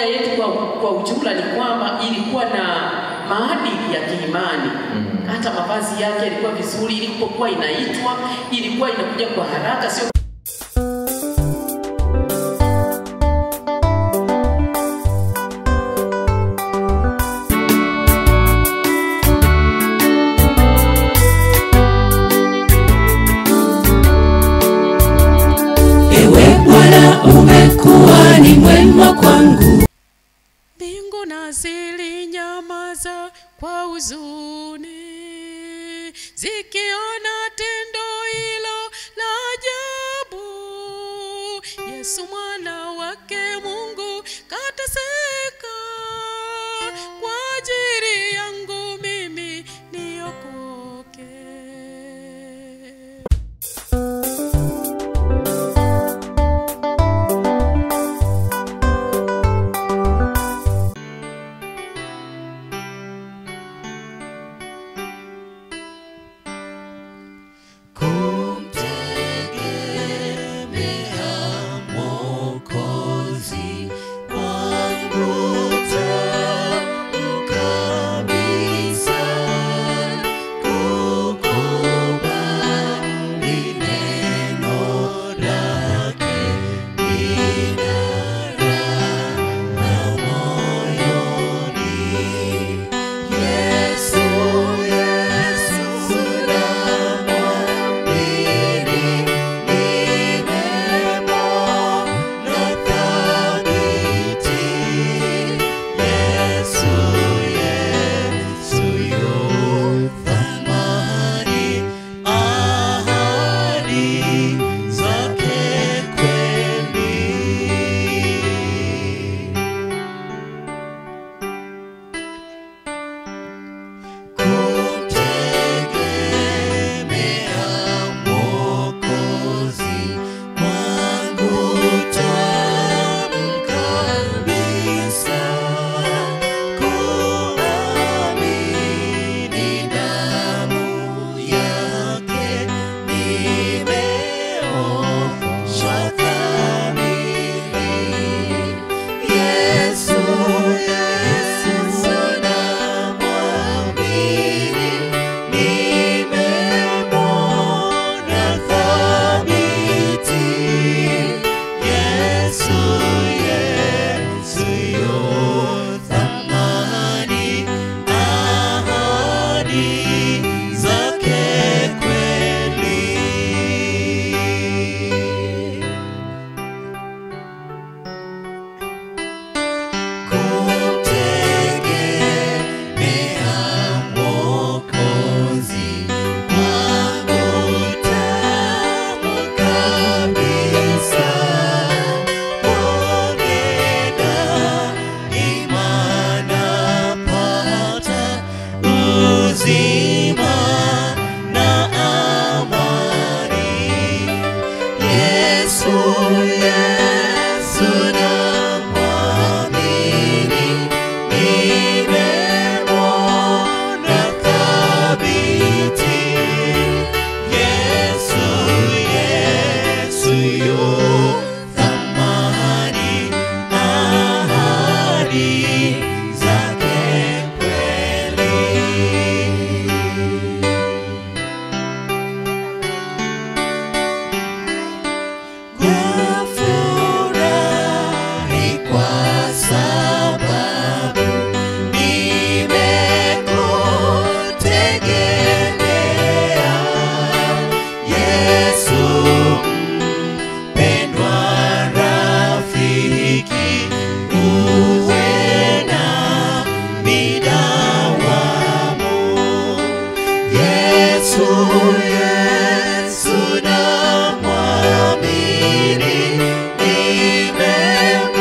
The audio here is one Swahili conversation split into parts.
kwaya yetu kwa ujumla ni kwamba ilikuwa na maadili ya kiimani. Hata mavazi yake yalikuwa vizuri, ilipokuwa inaitwa ilikuwa inakuja kwa haraka, sio umekuwa ni mwema kwangu. Mbingu na zilinyamaza kwa huzuni, zikiona tendo hilo la ajabu. Yesu mwana wake Mungu kateseka kwa ajili yangu mimi niokoke.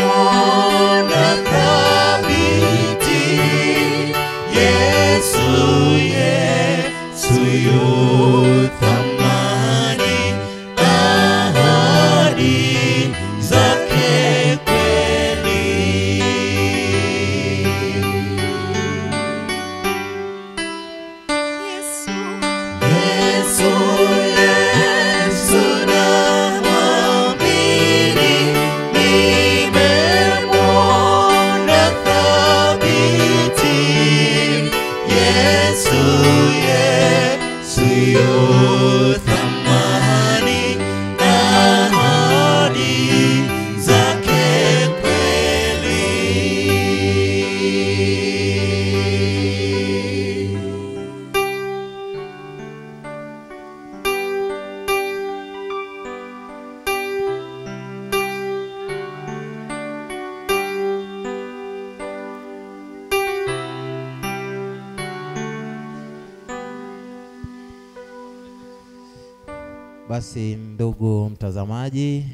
Nimemwona Basi ndugu mtazamaji,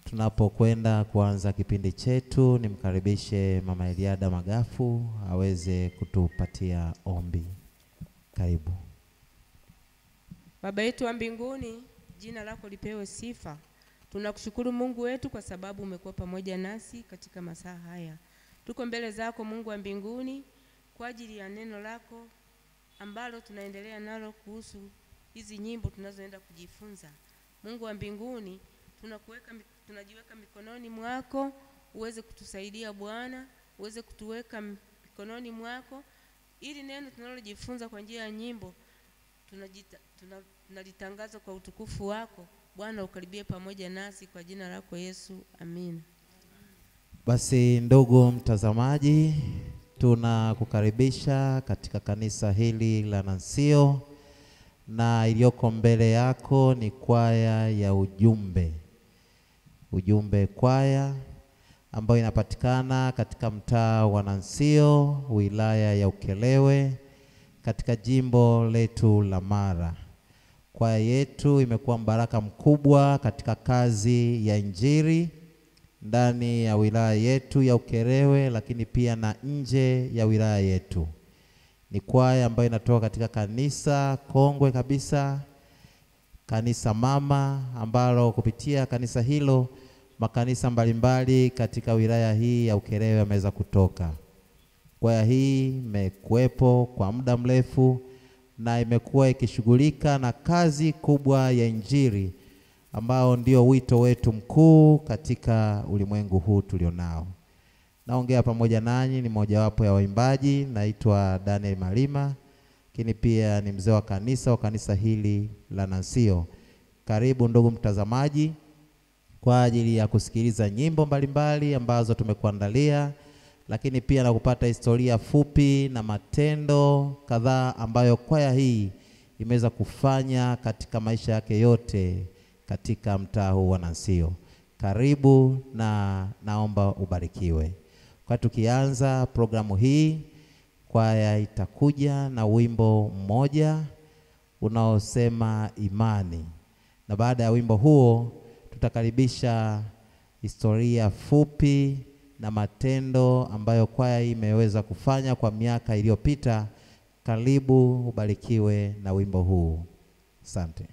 tunapokwenda kuanza kipindi chetu, nimkaribishe Mama Eliada Magafu aweze kutupatia ombi. Karibu. Baba yetu wa mbinguni, jina lako lipewe sifa. Tunakushukuru Mungu wetu kwa sababu umekuwa pamoja nasi katika masaa haya. Tuko mbele zako Mungu wa mbinguni kwa ajili ya neno lako ambalo tunaendelea nalo kuhusu hizi nyimbo tunazoenda kujifunza. Mungu wa mbinguni, tunajiweka mikononi mwako, uweze kutusaidia Bwana, uweze kutuweka mikononi mwako ili neno tunalojifunza kwa njia ya nyimbo tunalitangaza kwa utukufu wako. Bwana ukaribie pamoja nasi kwa jina lako Yesu. Amen. Basi ndugu mtazamaji, tunakukaribisha katika kanisa hili la Nansio, na iliyoko mbele yako ni kwaya ya Ujumbe kwaya ambayo inapatikana katika mtaa wa Nansio, wilaya ya Ukerewe, katika jimbo letu la Mara. Kwaya yetu imekuwa mbaraka mkubwa katika kazi ya injili ndani ya wilaya yetu ya Ukerewe, lakini pia na nje ya wilaya yetu. Ni kwaya ambayo inatoka katika kanisa kongwe kabisa, kanisa mama, ambalo kupitia kanisa hilo makanisa mbalimbali katika wilaya hii ya Ukerewe yameweza kutoka. Kwaya hii imekuwepo kwa muda mrefu na imekuwa ikishughulika na kazi kubwa ya injili ambao ndio wito wetu mkuu katika ulimwengu huu tulionao. Naongea pamoja nanyi ni mojawapo ya waimbaji, naitwa Daniel Malima, lakini pia ni mzee wa kanisa hili la Nansio. Karibu ndugu mtazamaji kwa ajili ya kusikiliza nyimbo mbalimbali ambazo tumekuandalia, lakini pia na kupata historia fupi na matendo kadhaa ambayo kwaya hii imeweza kufanya katika maisha yake yote katika mtaa huu wa Nansio. Karibu na naomba ubarikiwe. Kwa tukianza programu hii, kwaya itakuja na wimbo mmoja unaosema imani, na baada ya wimbo huo tutakaribisha historia fupi na matendo ambayo kwaya hii imeweza kufanya kwa miaka iliyopita. Karibu ubarikiwe na wimbo huu. Asante.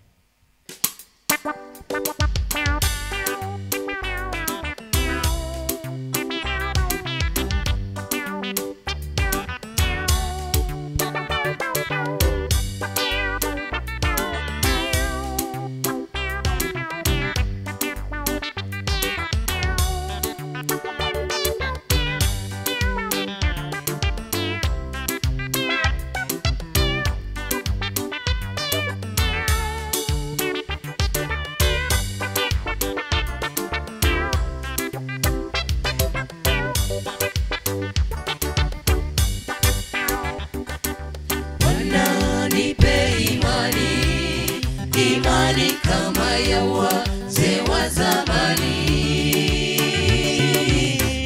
Imani kama ya wazee wa zamani,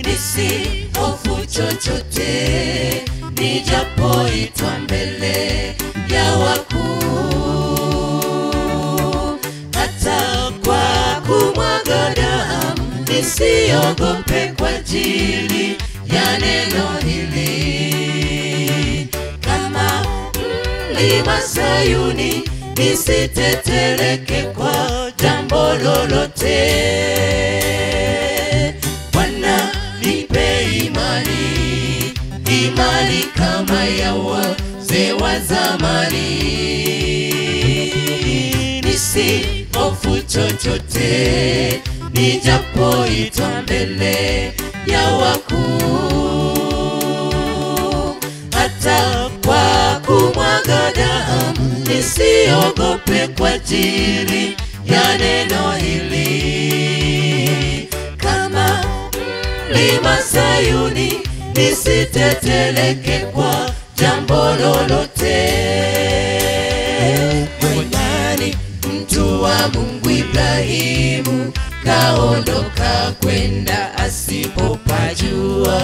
nisihofu chochote nijapoitwa mbele ya wakuu. Hata kwa kumwaga damu nisiogope kwa ajili ya neno hili. Kama mlima Sayuni nisiteteleke kwa jambo lolote. Bwana nipe imani kama ya wazee wa zamani, nisihofu chochote nijapoitwa mbele ya wakuu. Hata kwa kumwaga damu nisiogope kwa ajili ya neno hili. Kama mlima Sayuni nisiteteleke kwa jambo lolote. Kwa imani mtu wa Mungu Ibrahimu kaondoka kwenda asipopajua.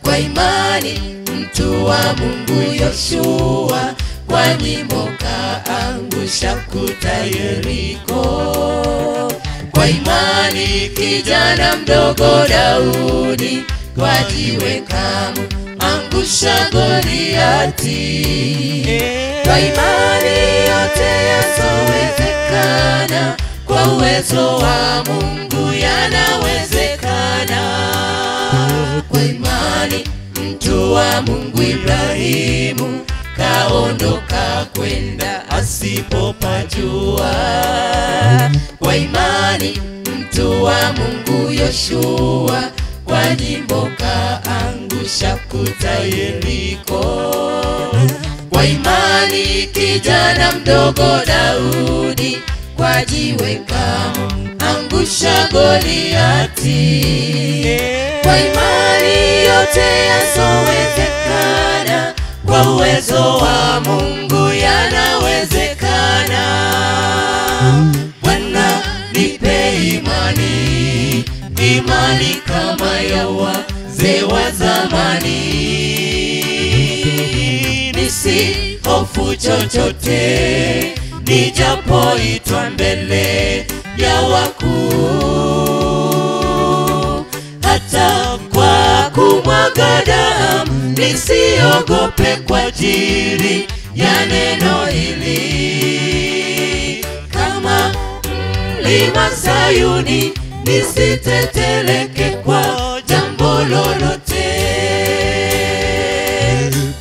Kwa imani mtu wa Mungu Yoshua kwa nyimbo kaangusha angusha kuta Yeriko. Kwa imani kijana mdogo Daudi kwa jiwe angusha Goliati. Kwa imani yote yasowezekana, kwa uwezo wa Mungu yanawezekana. Kwa imani mtu wa Mungu Ibrahimu kaondoka kwenda asipopajua. Kwa imani mtu wa Mungu Yoshua kwa jimbo kaangusha kuta Yeriko. Kwa imani kijana mdogo Daudi kwa jiwe angusha Goliati. Kwa imani yote yasowezekana, kwa uwezo wa Mungu yanawezekana. Bwana nipe imani, imani kama ya wazee wa zamani, nisihofu chochote nijapoitwa mbele ya wakuu. Hata kwa kumwaga damu nisiogope kwa ajili ya neno hili. Kama mlima Sayuni nisiteteleke kwa jambo lolote.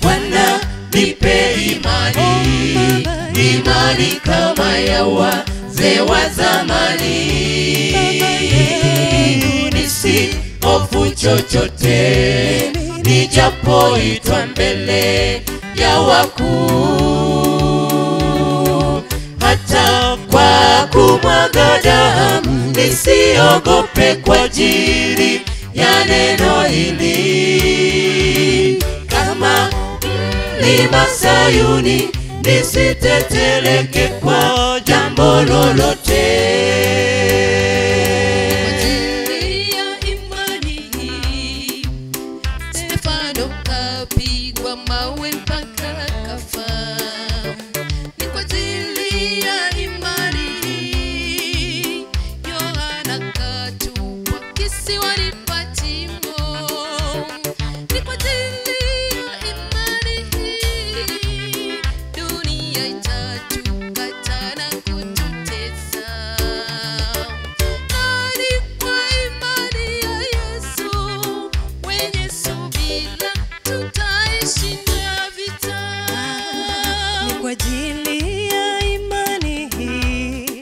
Bwana nipe imani, imani kama ya wazee wa zamani, nisihofu chochote nijapoitwa mbele ya wakuu. Hata kwa kumwaga damu nisiogope kwa ajili ya neno hili. Kama mlima Sayuni nisiteteleke kwa jambo lolote. Stefano kapigwa mawe mpaka kafa. Ni kwa ajili ya imani Yohana katupwa kisiwani Patmo. Ni kwa ajili ya imani dunia itatukatana kututesa. Nani kwa imani ya Yesu wenye subira tutaishinda vita. Ni kwa ajili ya imani hii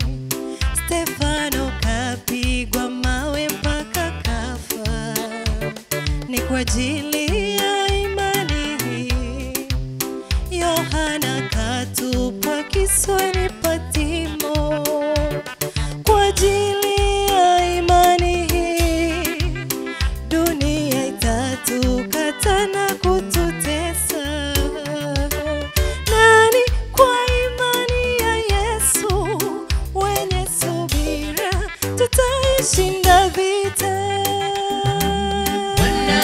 Stefano kapigwa mawe mpaka kafa. Ni kwa ajili ya imani hii Yohana katupwa kisiwani Patmo. Kwa ajili ya imani hii dunia itatukatana kututesa. Nani kwa imani ya Yesu wenye subira tutaishinda vita. Bwana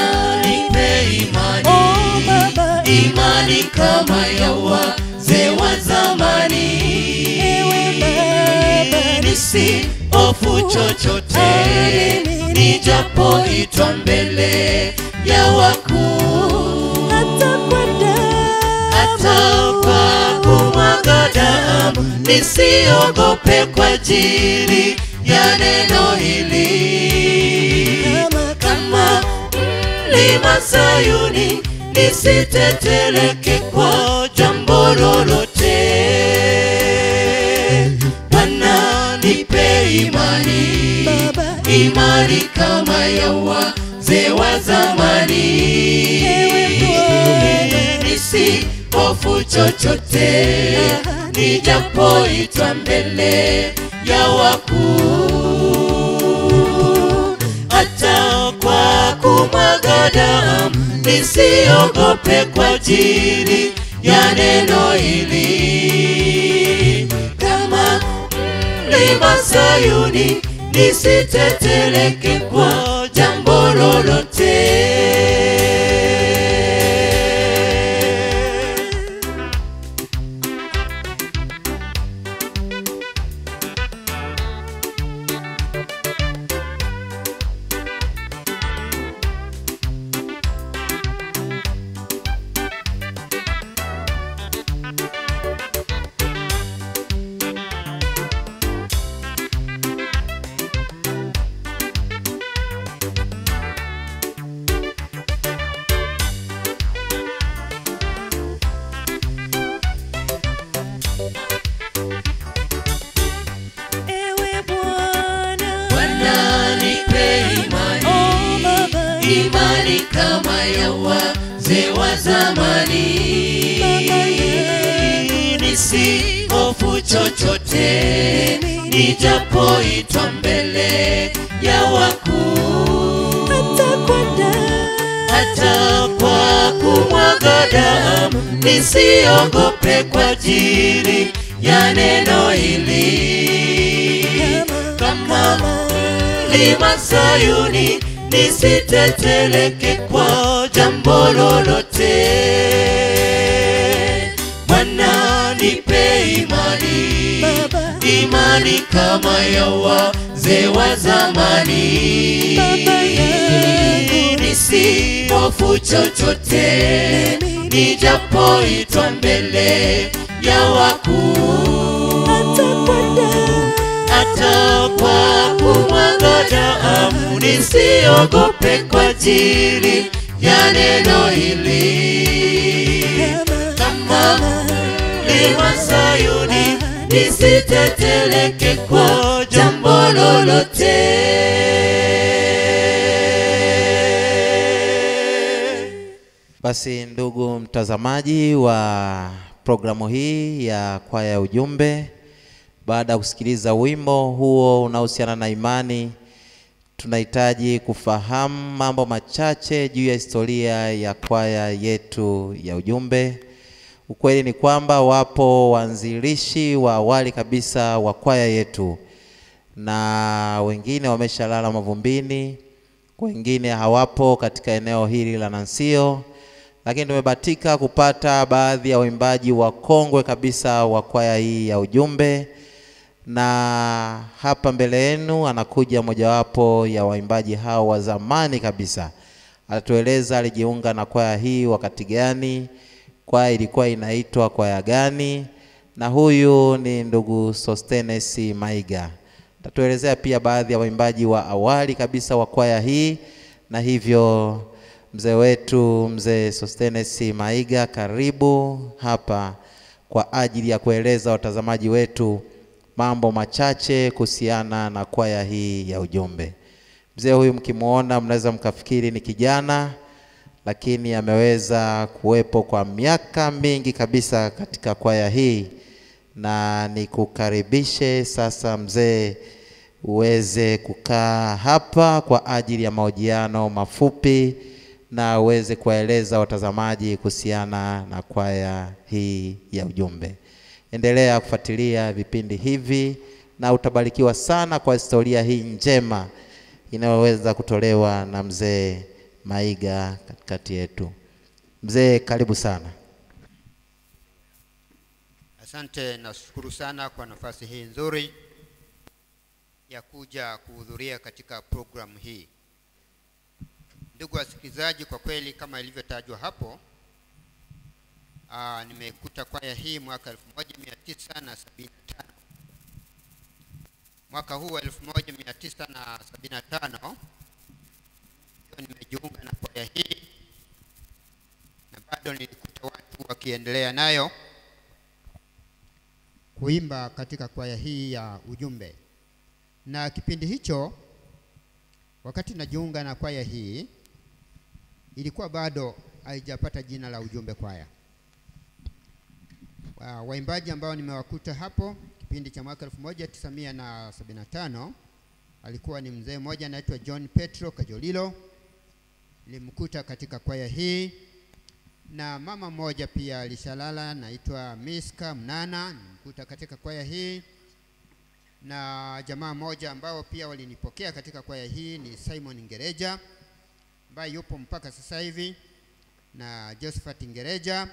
nipe imani, Oh, Baba, imani kama ya wazee wa zamani, Ewe Baba, nisihofu chochote nijapoitwa mbele ya wakuu. hata kwa Hata kwa kumwaga damu nisiogope kwa ajili ya neno hili. Kama mlima Sayuni nisiteteleke kwa jambo lolote. Bwana nipe imani, Baba, imani kama ya wazee wa zamani, nisihofu chochote nijapoitwa mbele ya wakuu. Hata kwa kumwaga damu nisiogope kwa ajili ya neno hili. Kama mlima Sayuni nisiteteleke kwa jambo lolote. imani kama ya wazee wa zamani, nisihofu chochote nijapoitwa mbele ya wakuu, hata kwa kumwaga damu nisiogope kwa ajili ya neno hili. Kama mlima Sayuni nisiteteleke kwa jambo lolote. Bwana nipe imani, imani kama ya wazee wa zamani, nisihofu chochote nijapoitwa mbele ya wakuu, hata kwa kumwaga damu nisiogope kwa ajili ya neno hili. Kama mlima Sayuni nisiteteleke kwa jambo lolote. Basi ndugu mtazamaji wa programu hii ya kwaya ya ujumbe, baada ya kusikiliza wimbo huo unaohusiana na imani, tunahitaji kufahamu mambo machache juu ya historia ya kwaya yetu ya ujumbe. Ukweli ni kwamba wapo waanzilishi wa awali kabisa wa kwaya yetu, na wengine wameshalala mavumbini, wengine hawapo katika eneo hili la Nansio, lakini tumebahatika kupata baadhi ya waimbaji wakongwe kabisa wa kwaya hii ya ujumbe. Na hapa mbele yenu anakuja mojawapo ya waimbaji hao wa zamani kabisa. Atatueleza alijiunga na kwaya hii wakati gani, kwaya ilikuwa inaitwa kwaya gani, na huyu ni ndugu Sostenes Maiga. Atatuelezea pia baadhi ya waimbaji wa awali kabisa wa kwaya hii. Na hivyo mzee wetu, mzee Sostenes Maiga, karibu hapa kwa ajili ya kueleza watazamaji wetu mambo machache kuhusiana na kwaya hii ya ujumbe. Mzee huyu mkimuona mnaweza mkafikiri ni kijana, lakini ameweza kuwepo kwa miaka mingi kabisa katika kwaya hii. Na nikukaribishe sasa mzee uweze kukaa hapa kwa ajili ya mahojiano mafupi, na uweze kuwaeleza watazamaji kuhusiana na kwaya hii ya ujumbe. Endelea kufuatilia vipindi hivi na utabarikiwa sana kwa historia hii njema inayoweza kutolewa na mzee Maiga katikati yetu. Mzee, karibu sana. Asante, nashukuru sana kwa nafasi hii nzuri ya kuja kuhudhuria katika programu hii. Ndugu wasikilizaji, kwa kweli kama ilivyotajwa hapo, nimekuta kwaya hii mwaka 1975. Mwaka huu 1975 nimejiunga na kwaya hii, na bado nilikuta watu wakiendelea nayo kuimba katika kwaya hii ya ujumbe. Na kipindi hicho, wakati najiunga na kwaya hii, ilikuwa bado haijapata jina la ujumbe kwaya. Waimbaji ambao nimewakuta hapo kipindi cha mwaka 1975 alikuwa ni mzee mmoja anaitwa John Petro Kajolilo, nilimkuta katika kwaya hii, na mama mmoja pia alishalala anaitwa Miska Mnana, nilimkuta katika kwaya hii, na jamaa mmoja ambao pia walinipokea katika kwaya hii ni Simon Ngereja ambaye yupo mpaka sasa hivi, na Josephat Ngereja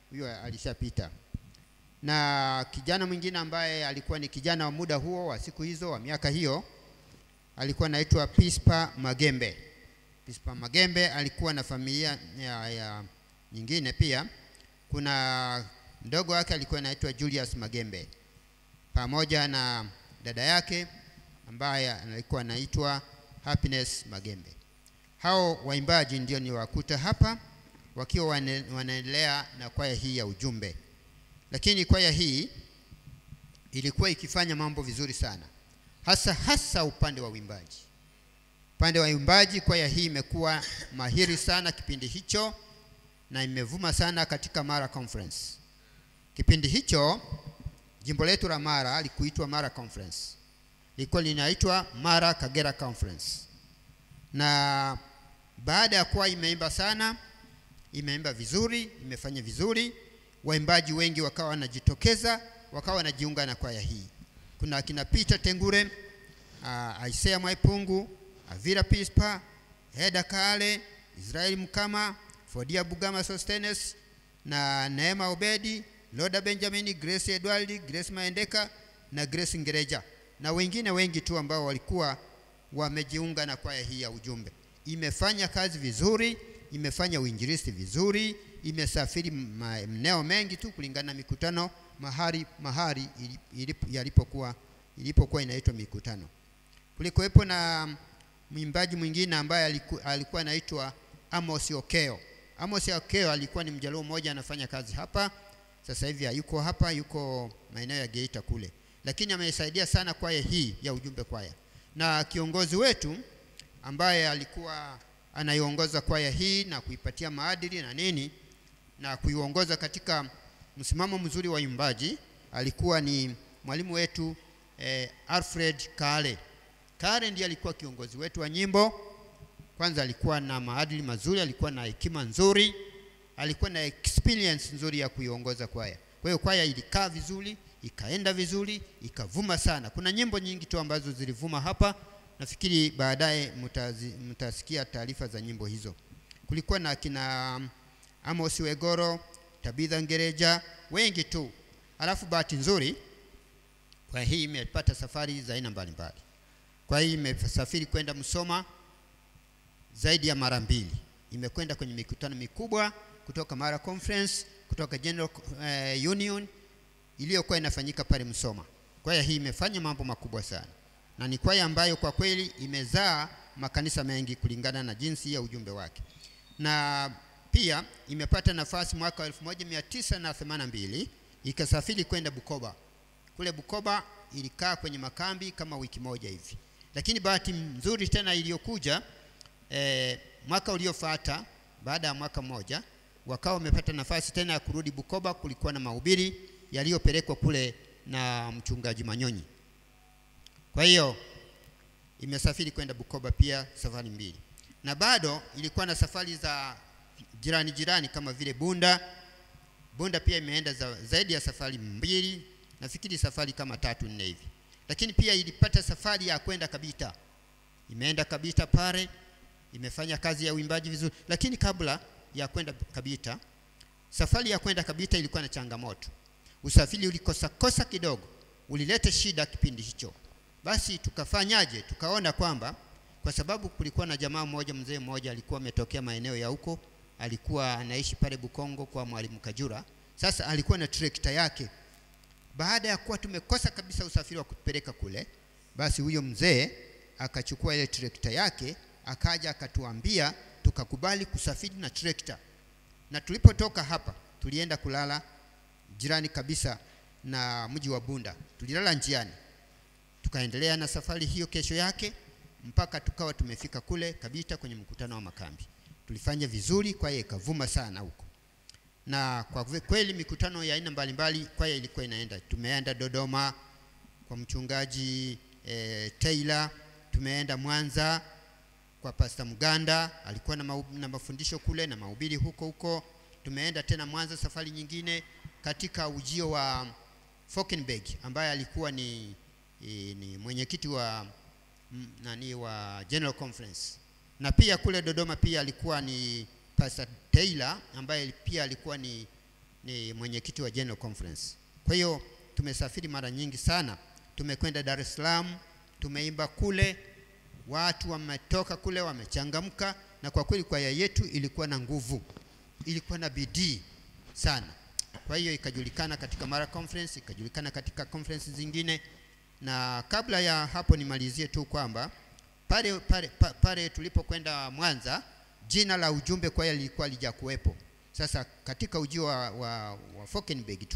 huyo alishapita. Na kijana mwingine ambaye alikuwa ni kijana wa muda huo wa siku hizo wa miaka hiyo alikuwa anaitwa Pispa Magembe. Pispa Magembe alikuwa na familia ya nyingine pia. Kuna mdogo wake alikuwa anaitwa Julius Magembe pamoja na dada yake ambaye alikuwa anaitwa Happiness Magembe. Hao waimbaji ndio niwakuta hapa wakiwa wanaendelea na kwaya hii ya ujumbe. Lakini kwaya hii ilikuwa ikifanya mambo vizuri sana, hasa upande wa uimbaji. Upande wa uimbaji, kwaya hii imekuwa mahiri sana kipindi hicho na imevuma sana katika Mara Conference. Kipindi hicho jimbo letu la Mara likuitwa Mara Conference, lilikuwa linaitwa Mara Kagera Conference. Na baada ya kuwa imeimba sana, imeimba vizuri, imefanya vizuri, waimbaji wengi wakawa wanajitokeza, wakawa wanajiunga na kwaya hii. Kuna akina Peter Tengure, Isaiah Mwaipungu, Avira Pispa, Heda Kale, Israeli Mkama, Fodia Bugama Sostenes, na Neema Obedi, Loda Benjamin, Grace Edwaldi, Grace Maendeka na Grace Ngereja na wengine wengi tu ambao walikuwa wamejiunga na kwaya hii ya ujumbe. Imefanya kazi vizuri, imefanya uinjilisti vizuri, imesafiri maeneo mengi tu kulingana na mikutano mahali ilipokuwa inaitwa mikutano. Kulikuwepo na mwimbaji mwingine ambaye alikuwa anaitwa Amos Okeo. Amos Okeo alikuwa ni Mjaluo mmoja anafanya kazi hapa. Sasa hivi yuko hapa, yuko maeneo ya Geita kule. Lakini amesaidia sana kwaya hii ya ujumbe kwaya. Na kiongozi wetu ambaye alikuwa anaiongoza kwaya hii na kuipatia maadili na nini na kuiongoza katika msimamo mzuri wa uimbaji alikuwa ni mwalimu wetu Alfred Kale. Kale ndiye alikuwa kiongozi wetu wa nyimbo. Kwanza alikuwa na maadili mazuri, alikuwa na hekima nzuri, alikuwa na experience nzuri ya kuiongoza kwaya. Kwa hiyo kwaya ilikaa vizuri, ikaenda vizuri, ikavuma sana. Kuna nyimbo nyingi tu ambazo zilivuma hapa. Nafikiri baadaye mtasikia taarifa za nyimbo hizo. Kulikuwa na kina Amos Wegoro, Tabitha Ngereja, wengi tu. Alafu bahati nzuri kwa hii imepata safari za aina mbalimbali. Kwa hii imesafiri kwenda Musoma zaidi ya mara 2. Imekwenda kwenye mikutano mikubwa kutoka Mara Conference, kutoka General Union iliyokuwa inafanyika pale Musoma. Kwaya hii imefanya mambo makubwa sana. Na ni kwaya ambayo kwa kweli imezaa makanisa mengi kulingana na jinsi ya ujumbe wake. Na pia imepata nafasi mwaka 1982 ikasafiri kwenda Bukoba. Kule Bukoba ilikaa kwenye makambi kama wiki moja hivi. Lakini bahati nzuri tena iliyokuja mwaka uliofuata, baada ya mwaka mmoja wakawa wamepata nafasi tena ya kurudi Bukoba. Kulikuwa na mahubiri yaliyopelekwa kule na mchungaji Manyonyi. Kwa hiyo imesafiri kwenda Bukoba pia safari 2. Na bado ilikuwa na safari za jirani kama vile Bunda. Bunda pia imeenda zaidi ya safari 2, nafikiri safari kama 3-4 hivi. Lakini pia ilipata safari ya kwenda Kabita. Imeenda Kabita pale, imefanya kazi ya uimbaji vizuri. Lakini kabla ya kwenda Kabita, safari ya kwenda Kabita ilikuwa na changamoto. Usafiri ulikosa kidogo, ulileta shida kipindi hicho. Basi tukafanyaje? Tukaona kwamba kwa sababu kulikuwa na jamaa mmoja, mzee mmoja alikuwa ametokea maeneo ya huko, alikuwa anaishi pale Bukongo kwa Mwalimu Kajura. Sasa alikuwa na trekta yake. Baada ya kuwa tumekosa kabisa usafiri wa kupeleka kule, basi huyo mzee akachukua ile trekta yake, akaja akatuambia, tukakubali kusafiri na trekta. Na tulipotoka hapa, tulienda kulala jirani kabisa na mji wa Bunda. Tulilala njiani. Tukaendelea na safari hiyo kesho yake mpaka tukawa tumefika kule Kabita kwenye mkutano wa makambi. Tulifanya vizuri, kwa hiyo ikavuma sana huko. Na kwa kweli mikutano ya aina mbalimbali kwa hiyo ilikuwa inaenda. Tumeenda Dodoma kwa mchungaji Taylor, tumeenda Mwanza kwa Pastor Muganda, alikuwa na mafundisho kule na mahubiri huko. Tumeenda tena Mwanza safari nyingine katika ujio wa Falkenberg ambaye alikuwa ni mwenyekiti wa General Conference. Na pia kule Dodoma pia alikuwa ni Pastor Taylor ambaye pia alikuwa ni mwenyekiti wa General Conference. Kwa hiyo tumesafiri mara nyingi sana. Tumekwenda Dar es Salaam, tumeimba kule, watu wametoka kule wamechangamka, na kwa kweli kwaya yetu ilikuwa na nguvu, ilikuwa na bidii sana. Kwa hiyo ikajulikana katika Mara Conference, ikajulikana katika conference zingine. Na kabla ya hapo nimalizie tu kwamba pale tulipokwenda Mwanza, jina la ujumbe kwaya lilikuwa lijakuwepo. Sasa katika ujio wa Falkenberg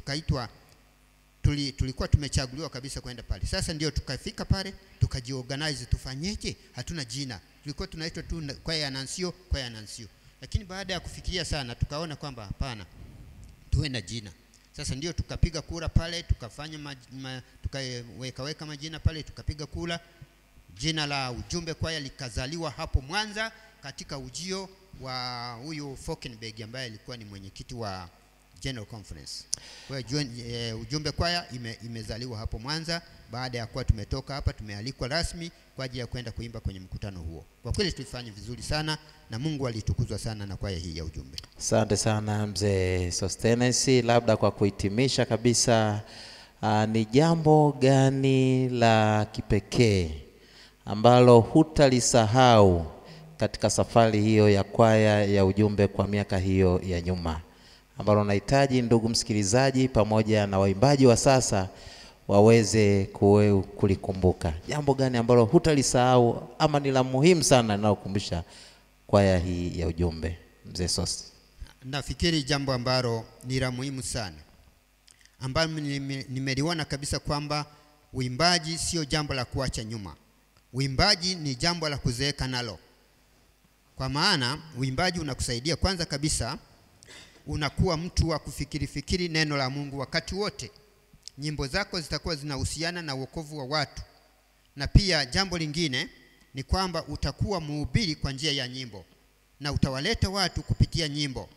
tulikuwa tumechaguliwa kabisa kwenda pale. Sasa ndio tukafika pale, tukajiorganize tufanyeje? Hatuna jina. Tulikuwa tunaitwa tu kwaya ya Nansio. Lakini baada ya kufikiria sana tukaona kwamba hapana, tuwe na jina. Sasa ndio tukapiga kura pale, tukafanya tukaweka majina pale, tukapiga kura. Jina la Ujumbe Kwaya likazaliwa hapo Mwanza katika ujio wa huyu Falkenberg ambaye alikuwa ni mwenyekiti wa General Conference. Kwa hiyo Ujumbe Kwaya imezaliwa hapo Mwanza baada ya kuwa tumetoka hapa, tumealikwa rasmi kwa ajili ya kwenda kuimba kwenye mkutano huo. Kwa kweli tulifanya vizuri sana na Mungu alitukuzwa sana na kwaya hii ya Ujumbe. Asante sana mzee Sostenes. Labda kwa kuhitimisha kabisa, ni jambo gani la kipekee ambalo hutalisahau katika safari hiyo ya kwaya ya Ujumbe kwa miaka hiyo ya nyuma, ambalo nahitaji ndugu msikilizaji pamoja na waimbaji wa sasa waweze kulikumbuka? Jambo gani ambalo hutalisahau ama ni la muhimu sana linalokumbusha kwaya hii ya Ujumbe, mzee Sosi? Nafikiri jambo ambalo ni la muhimu sana, ambalo nimeliona kabisa kwamba uimbaji sio jambo la kuacha nyuma. Uimbaji ni jambo la kuzeeka nalo. Kwa maana uimbaji unakusaidia kwanza kabisa, unakuwa mtu wa kufikiri neno la Mungu wakati wote. Nyimbo zako zitakuwa zinahusiana na wokovu wa watu. Na pia jambo lingine ni kwamba utakuwa mhubiri kwa njia ya nyimbo, na utawaleta watu kupitia nyimbo.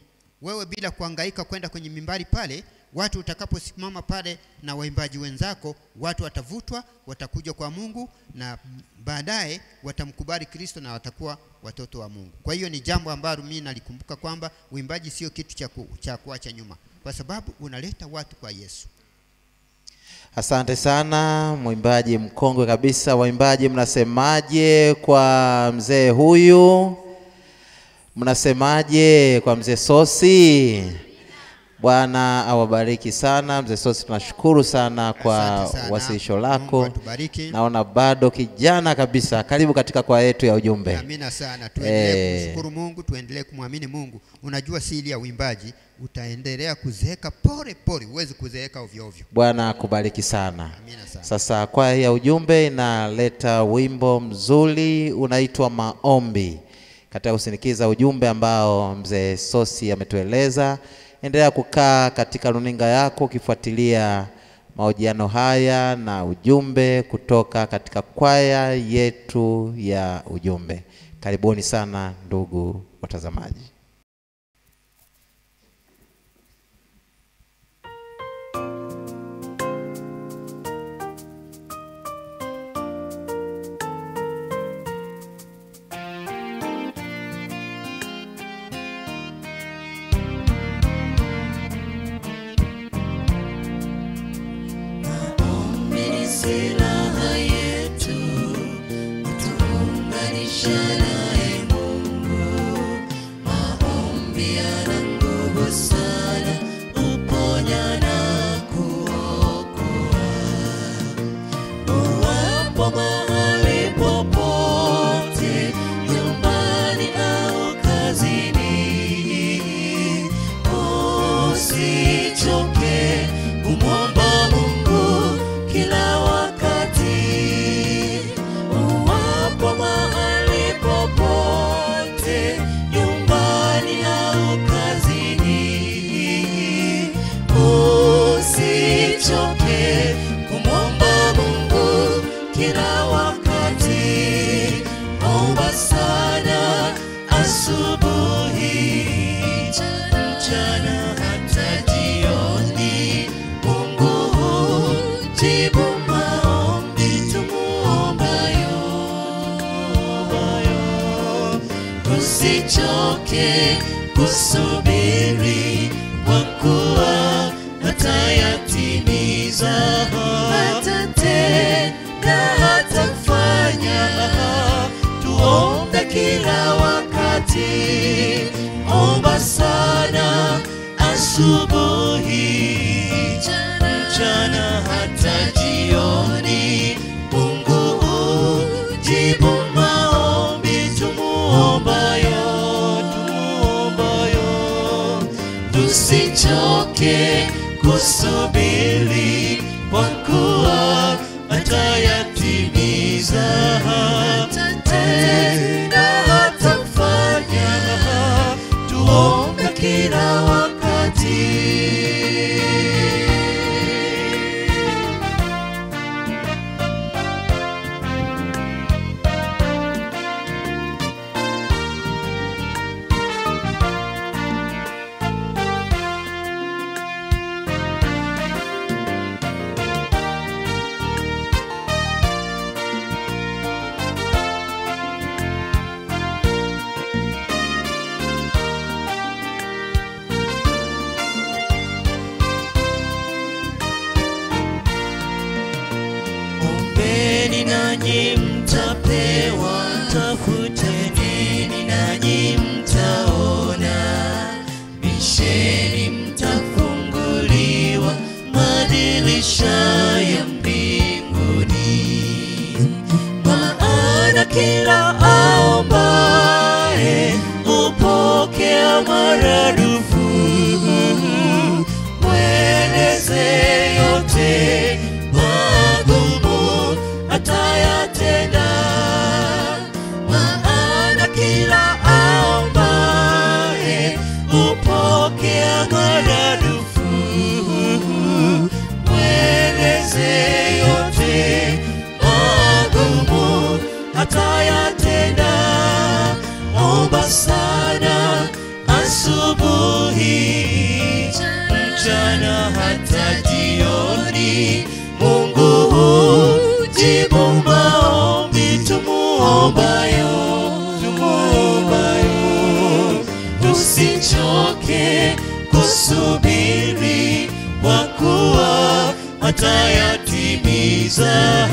Wewe bila kuhangaika kwenda kwenye mimbari pale, watu utakaposimama pale na waimbaji wenzako, watu watavutwa, watakuja kwa Mungu na baadaye watamkubali Kristo na watakuwa watoto wa Mungu. Kwa hiyo ni jambo ambalo mimi nalikumbuka kwamba uimbaji sio kitu cha kuacha nyuma, kwa sababu unaleta watu kwa Yesu. Asante sana mwimbaji mkongwe kabisa. Waimbaji mnasemaje kwa mzee huyu? Mnasemaje kwa mzee Sosi? Bwana awabariki sana mzee Sosi, tunashukuru sana kwa wasilisho lako. Naona bado kijana kabisa. Karibu katika kwaya yetu ya Ujumbe. Amina sana. Tuendelee kumshukuru Mungu, tuendelee kumwamini Mungu. Unajua siri ya uimbaji, utaendelea kuzeeka pole pole, uweze kuzeeka ovyo ovyo. Bwana akubariki sana. Amina sana. Sasa kwaya ya Ujumbe inaleta wimbo mzuri unaitwa Maombi, katika kusindikiza ujumbe ambao mzee Sosi ametueleza. Endelea kukaa katika runinga yako ukifuatilia mahojiano haya na ujumbe kutoka katika kwaya yetu ya Ujumbe. Karibuni sana ndugu watazamaji. Silaha yetu tuunganisha naye Mungu. Maombi yana nguvu sana, uponya na kuokoa. Uwapo mahali popote, nyumbani au kazini, usichoke kumwomba Mungu kila wakati. Uwapo mahali popote, nyumbani au kazini, usichoke kumwomba Mungu kila wakati. Omba sana asubuhi, mchana hata jioni. Mungu hujibu maombi tumuombayo. Usichoke kusubiri, kwa kuwa hatayatimiza. Hatatenda, hatafanya. Tuombe kila wakati. Omba sana asubuhi, mchana hata jioni. Mungu hujibu maombi tumuombayo. Tusichoke kusubiri, kwa kuwa atayatimiza, tena hatafanya. Tuombe kila wakati. Ombeni nanyi mtapewa, tafuteni nanyi mtaona, bisheni mtafunguliwa, madirisha ya mbinguni. Maana kila aombaye hupokea maradufu, mweleze yote magumu atayatenda. Maana kila aombaye hupokea maradufu, mweleze yote magumu atayatenda. Omba sana asubuhi, mchana hata jioni. Mungu hujibu maombi tumuombayo. Tusichoke kusubiri, kwa kuwa atayatimiza,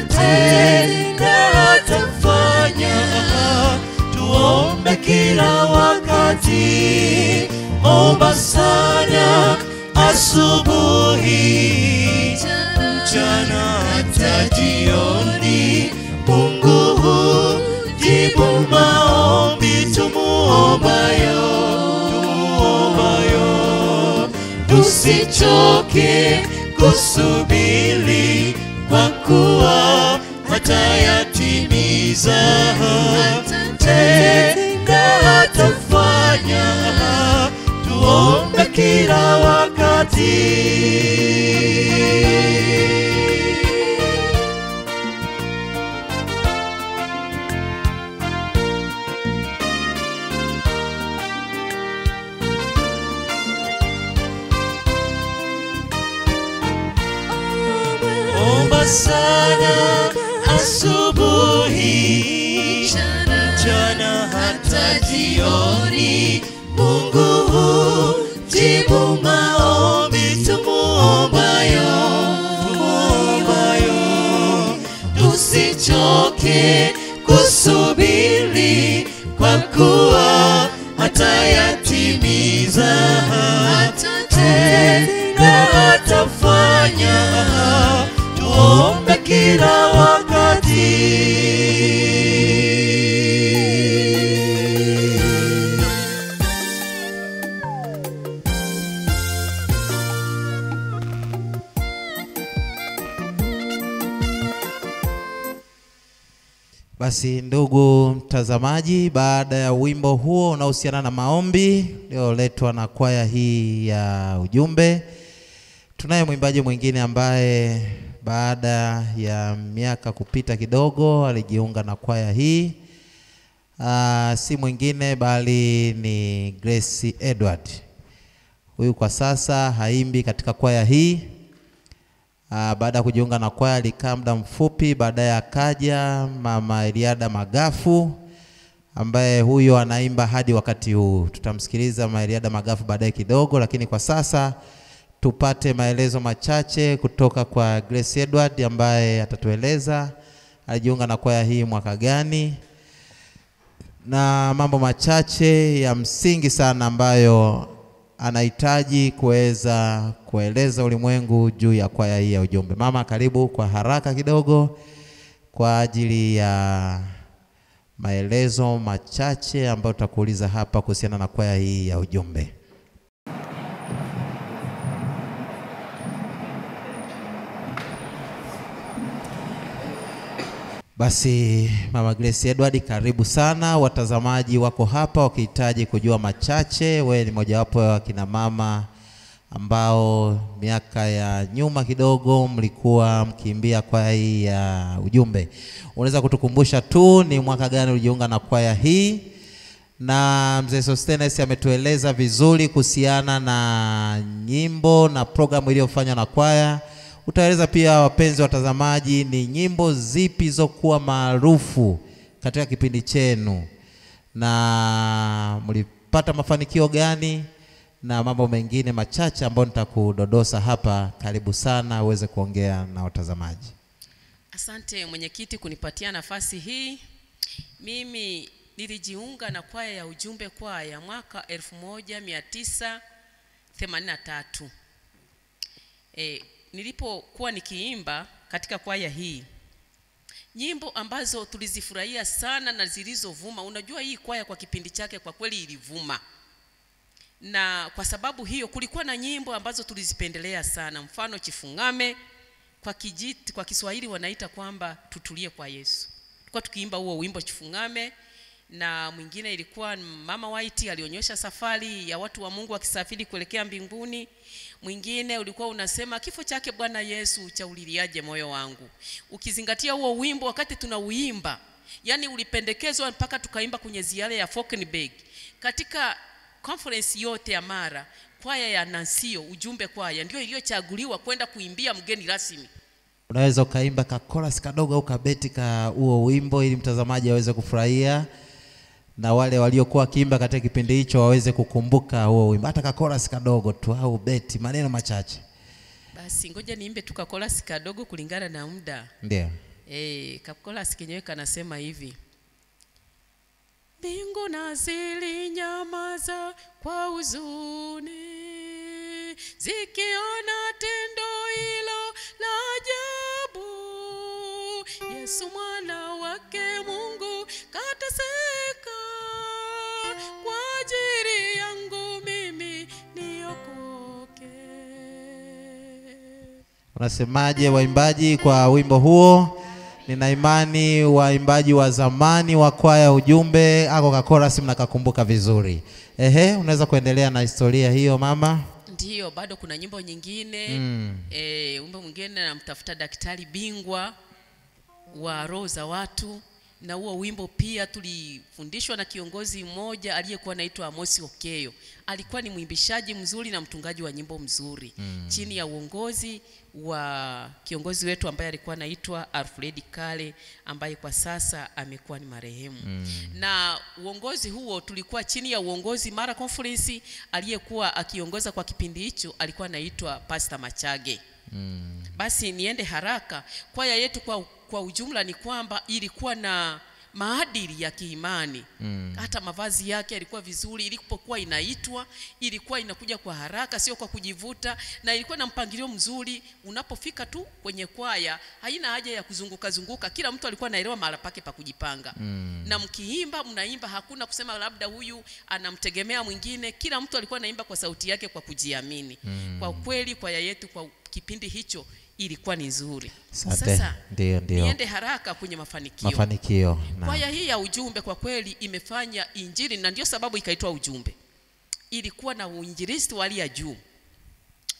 tena atafanya. Tuombe kila wakati. Omba sana asubuhi, mchana hata jioni. Mungu hujibu maombi tumuombayo. Tusichoke kusubiri, kwa kuwa atayatimiza, tena atafanya. Tuombe kila wakati. Omba sana asubuhi, mchana hata jioni. Mungu hujibu maombi tumuombayo. Tusichoke kusubiri, kwa kuwa atayatimiza, tena atafanya. Tuombe kila wakati. Basi ndugu mtazamaji, baada ya wimbo huo unaohusiana na maombi ulioletwa na kwaya hii ya ujumbe, tunaye mwimbaji mwingine ambaye baada ya miaka kupita kidogo alijiunga na kwaya hii. Si mwingine bali ni Grace Edward. Huyu kwa sasa haimbi katika kwaya hii. Baada ya kujiunga na kwaya alikaa muda mfupi, baadaye akaja Mama Eliada Magafu ambaye huyo anaimba hadi wakati huu. Tutamsikiliza Mama Eliada Magafu baadaye kidogo, lakini kwa sasa tupate maelezo machache kutoka kwa Grace Edward ambaye atatueleza alijiunga na kwaya hii mwaka gani, na mambo machache ya msingi sana ambayo anahitaji kuweza kueleza ulimwengu juu ya kwaya hii ya ujumbe. Mama, karibu kwa haraka kidogo kwa ajili ya maelezo machache ambayo tutakuuliza hapa kuhusiana na kwaya hii ya ujumbe. Basi Mama Grace Edward, karibu sana. Watazamaji wako hapa wakihitaji kujua machache. Wewe ni mojawapo wa kina mama ambao miaka ya nyuma kidogo mlikuwa mkiimbia kwaya hii ya ujumbe. Unaweza kutukumbusha tu ni mwaka gani ulijiunga na kwaya hii? Na mzee Sostenes ametueleza vizuri kuhusiana na nyimbo na programu iliyofanywa na kwaya. Utaeleza pia wapenzi watazamaji ni nyimbo zipi zokuwa maarufu katika kipindi chenu na mlipata mafanikio gani na mambo mengine machache ambayo nitakudodosa hapa. Karibu sana uweze kuongea na watazamaji. Asante mwenyekiti kunipatia nafasi hii. Mimi nilijiunga na kwaya ya ujumbe kwaya mwaka 1983. Nilipokuwa nikiimba katika kwaya hii, nyimbo ambazo tulizifurahia sana na zilizovuma. Unajua hii kwaya kwa kipindi chake kwa kweli ilivuma. Na kwa sababu hiyo kulikuwa na nyimbo ambazo tulizipendelea sana. Mfano Chifungame, kwa Kiswahili wanaita kwamba tutulie kwa Yesu. Tulikuwa tukiimba huo wimbo Chifungame. Na mwingine ilikuwa Mama White alionyesha safari ya watu wa Mungu wakisafiri kuelekea mbinguni. Mwingine ulikuwa unasema kifo chake Bwana Yesu cha uliliaje moyo wangu. Ukizingatia huo wimbo wakati tunauimba, yani ulipendekezwa mpaka tukaimba kwenye ziara ya Falkenberg. Katika conference yote ya Mara, kwaya ya Nansio ujumbe kwaya ndio iliyochaguliwa kwenda kuimbia mgeni rasmi. Unaweza ukaimba ka chorus kadogo au kabeti ka huo wimbo ili mtazamaji aweze kufurahia na wale waliokuwa kiimba katika kipindi hicho waweze kukumbuka huo wimbo, hata ka chorus kadogo tu au beti maneno machache. Basi ngoja niimbe tu ka chorus kadogo kulingana na muda. Ndio. Ka chorus kenyewe kanasema hivi: mbingu na zilinyamaza kwa huzuni zikiona tendo hilo la ajabu, Yesu mwana wake Mungu kateseka kwa ajili yangu mimi niokoke. Unasemaje waimbaji kwa wimbo huo? Nina imani waimbaji wa zamani wa kwaya ujumbe ako ka chorus mnakakumbuka vizuri. Unaweza kuendelea na historia hiyo mama? Ndio, bado kuna nyimbo nyingine. Wimbo mwingine namtafuta daktari bingwa wa roho za watu, na huo wimbo pia tulifundishwa na kiongozi mmoja aliyekuwa anaitwa Amos Okeyo. Alikuwa ni mwimbishaji mzuri na mtungaji wa nyimbo mzuri. Chini ya uongozi wa kiongozi wetu ambaye alikuwa anaitwa Alfred Kale ambaye kwa sasa amekuwa ni marehemu. Na uongozi huo tulikuwa chini ya uongozi Mara Conference, aliyekuwa akiongoza kwa kipindi hicho alikuwa anaitwa Pastor Machage. Basi niende haraka. Kwaya yetu kwa ujumla ni kwamba ilikuwa na maadili ya kiimani. Hata mavazi yake yalikuwa vizuri, ilipokuwa inaitwa ilikuwa inakuja kwa haraka, sio kwa kujivuta, na ilikuwa na mpangilio mzuri. Unapofika tu kwenye kwaya haina haja ya kuzunguka zunguka, kila mtu alikuwa anaelewa mahali pake pa kujipanga. Na mkiimba mnaimba, hakuna kusema labda huyu anamtegemea mwingine. Kila mtu alikuwa anaimba kwa sauti yake kwa kujiamini. Kwa kweli kwaya yetu kwa kipindi hicho ilikuwa ni nzuri. Sasa ndio niende haraka kwenye mafanikio. Kwaya hii ya ujumbe kwa kweli imefanya injili, na ndio sababu ikaitwa ujumbe. Ilikuwa na uinjilisti wa hali ya juu.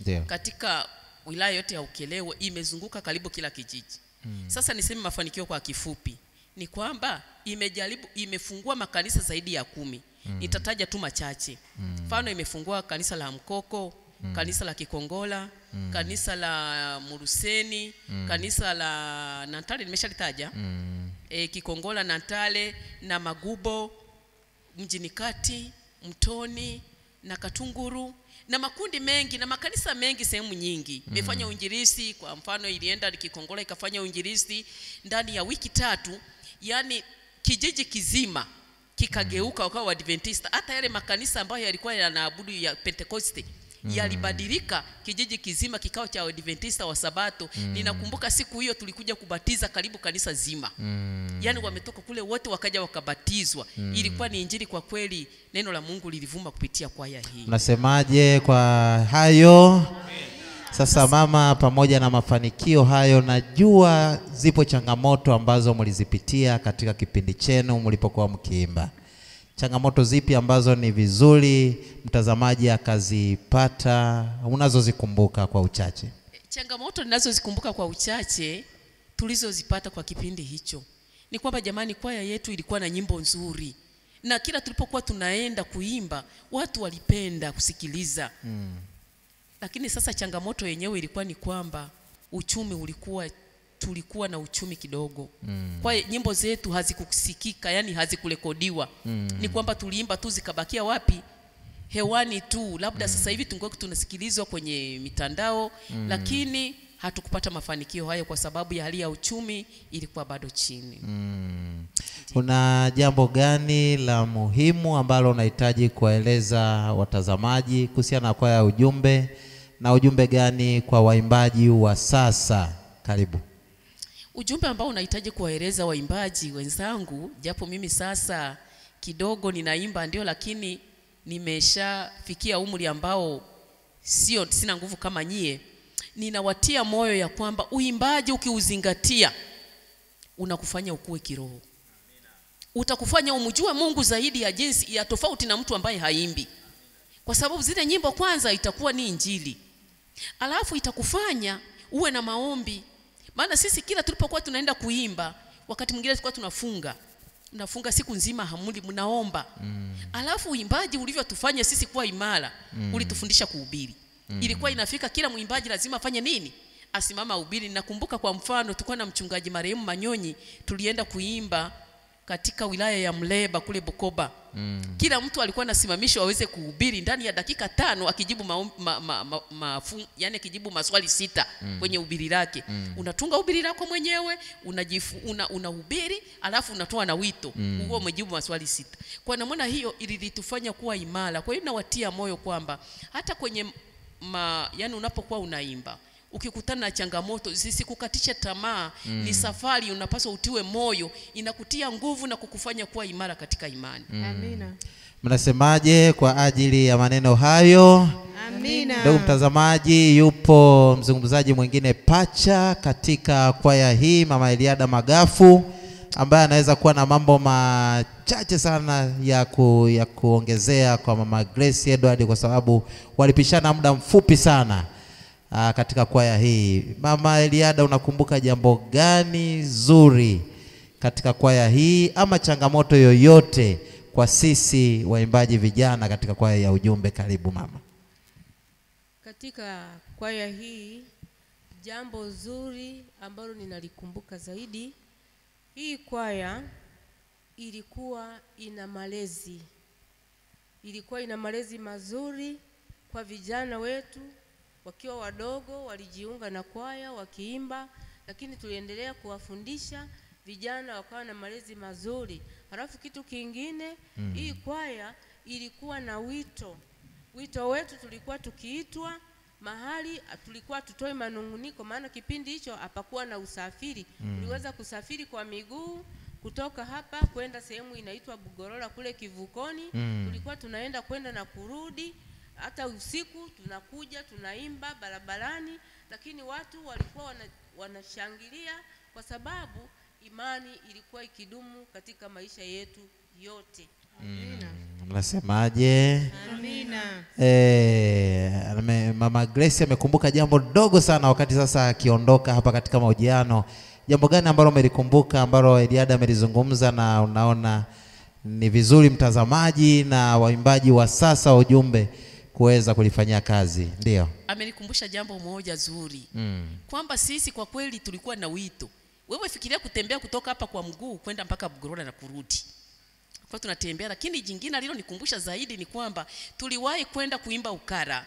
Ndio. Katika wilaya yote ya Ukerewe, imezunguka karibu kila kijiji. Sasa niseme mafanikio kwa kifupi ni kwamba imefungua makanisa zaidi ya 10. Nitataja tu machache. Mfano imefungua kanisa la Mkoko, kanisa la Kikongola, kanisa la Muruseni, kanisa la Nantale nimeshalitaja. Kikongola, Nantale na Magubo, Mjini Kati, Mtoni na Katunguru na makundi mengi na makanisa mengi sehemu nyingi. Imefanya uinjilisti. Kwa mfano ilienda Kikongola ikafanya uinjilisti ndani ya wiki 3, yani kijiji kizima kikageuka wakawa Adventista. Hata yale makanisa ambayo yalikuwa yanaabudu ya Pentecoste yalibadilika, kijiji kizima kikao cha Adventista wa Sabato. Ninakumbuka siku hiyo tulikuja kubatiza karibu kanisa zima. Yani wametoka kule wote wakaja wakabatizwa. Ilikuwa ni injili kwa kweli, neno la Mungu lilivuma kupitia kwaya hii. Unasemaje kwa hayo? Sasa mama, pamoja na mafanikio hayo, najua zipo changamoto ambazo mlizipitia katika kipindi chenu mlipokuwa mkiimba. Changamoto zipi ambazo ni vizuri mtazamaji akazipata, unazozikumbuka kwa uchache? Changamoto ninazozikumbuka kwa uchache tulizozipata kwa kipindi hicho ni kwamba jamani, kwaya yetu ilikuwa na nyimbo nzuri, na kila tulipokuwa tunaenda kuimba watu walipenda kusikiliza. Lakini sasa changamoto yenyewe ilikuwa ni kwamba uchumi tulikuwa na uchumi kidogo. Kwa nyimbo zetu hazikusikika, yani hazikurekodiwa. Ni kwamba tuliimba tu zikabakia wapi? Hewani tu. Labda sasa hivi tungekuwa tunasikilizwa kwenye mitandao, lakini hatukupata mafanikio hayo kwa sababu ya hali ya uchumi ilikuwa bado chini. Una jambo gani la muhimu ambalo unahitaji kuwaeleza watazamaji kuhusiana na kwaya ya Ujumbe, na ujumbe gani kwa waimbaji wa sasa? Karibu. Ujumbe ambao unahitaji kuwaeleza waimbaji wenzangu, japo mimi sasa kidogo ninaimba ndio, lakini nimeshafikia umri ambao sina nguvu kama nyie. Ninawatia moyo ya kwamba uimbaji ukiuzingatia unakufanya ukue kiroho. Utakufanya umjue Mungu zaidi ya jinsi ya tofauti na mtu ambaye haimbi. Kwa sababu zile nyimbo kwanza itakuwa ni injili. Alafu itakufanya uwe na maombi. Maana sisi kila tulipokuwa tunaenda kuimba, wakati mwingine tulikuwa tunafunga siku nzima hamuli mnaomba. Alafu uimbaji ulivyotufanya sisi kuwa imara, ulitufundisha kuhubiri. Ilikuwa inafika kila muimbaji lazima afanye nini? Asimama uhubiri. Nakumbuka kwa mfano tulikuwa na mchungaji marehemu Manyonyi, tulienda kuimba katika wilaya ya Mleba kule Bukoba. Kila mtu alikuwa anasimamishwa aweze kuhubiri ndani ya dakika 5 akijibu yani akijibu maswali 6 kwenye uhubiri lake. Unatunga uhubiri lako mwenyewe, unahubiri, alafu unatoa na wito. Huo umejibu maswali 6. Kwa namna hiyo ilitufanya kuwa imara. Kwa hiyo nawatia moyo kwamba hata kwenye yani unapokuwa unaimba, ukikutana na changamoto zisikukatisha tamaa. Ni safari, unapaswa utiwe moyo, inakutia nguvu na kukufanya kuwa imara katika imani. Amina. Mnasemaje kwa ajili ya maneno hayo? Amina. Ndugu mtazamaji, yupo mzungumzaji mwingine pacha katika kwaya hii, Mama Eliada Magafu, ambaye anaweza kuwa na mambo machache sana ya kuongezea kwa Mama Grace Edward, kwa sababu walipishana muda mfupi sana katika kwaya hii. Mama Eliada, unakumbuka jambo gani zuri katika kwaya hii, ama changamoto yoyote kwa sisi waimbaji vijana katika kwaya ya Ujumbe? Karibu mama. Katika kwaya hii jambo zuri ambalo ninalikumbuka zaidi, hii kwaya ilikuwa ina malezi mazuri kwa vijana wetu. Wakiwa wadogo walijiunga na kwaya wakiimba, lakini tuliendelea kuwafundisha vijana wakawa na malezi mazuri. Halafu kitu kingine, hii kwaya ilikuwa na wito wetu, tulikuwa tukiitwa mahali, tulikuwa tutoe manunguniko, maana kipindi hicho hapakuwa na usafiri. Tuliweza kusafiri kwa miguu kutoka hapa kwenda sehemu inaitwa Bugorola kule Kivukoni. Tulikuwa tunaenda kwenda na kurudi, hata usiku tunakuja tunaimba barabarani, lakini watu walikuwa wanashangilia kwa sababu imani ilikuwa ikidumu katika maisha yetu yote. Amina. Mnasemaje? Amina. Mama Grace amekumbuka jambo dogo sana wakati sasa akiondoka hapa katika mahojiano. Jambo gani ambalo umelikumbuka ambalo Eliada amelizungumza na unaona ni vizuri mtazamaji na waimbaji wa sasa wa Ujumbe kuweza kulifanyia kazi? Ndio. Amenikumbusha jambo moja zuri. Kwamba sisi kwa kweli tulikuwa na wito. Wewe fikiria kutembea kutoka hapa kwa mguu kwenda mpaka Bugorola na kurudi. Kwa tunatembea, lakini jingine alilonikumbusha zaidi ni kwamba tuliwahi kwenda kuimba Ukara.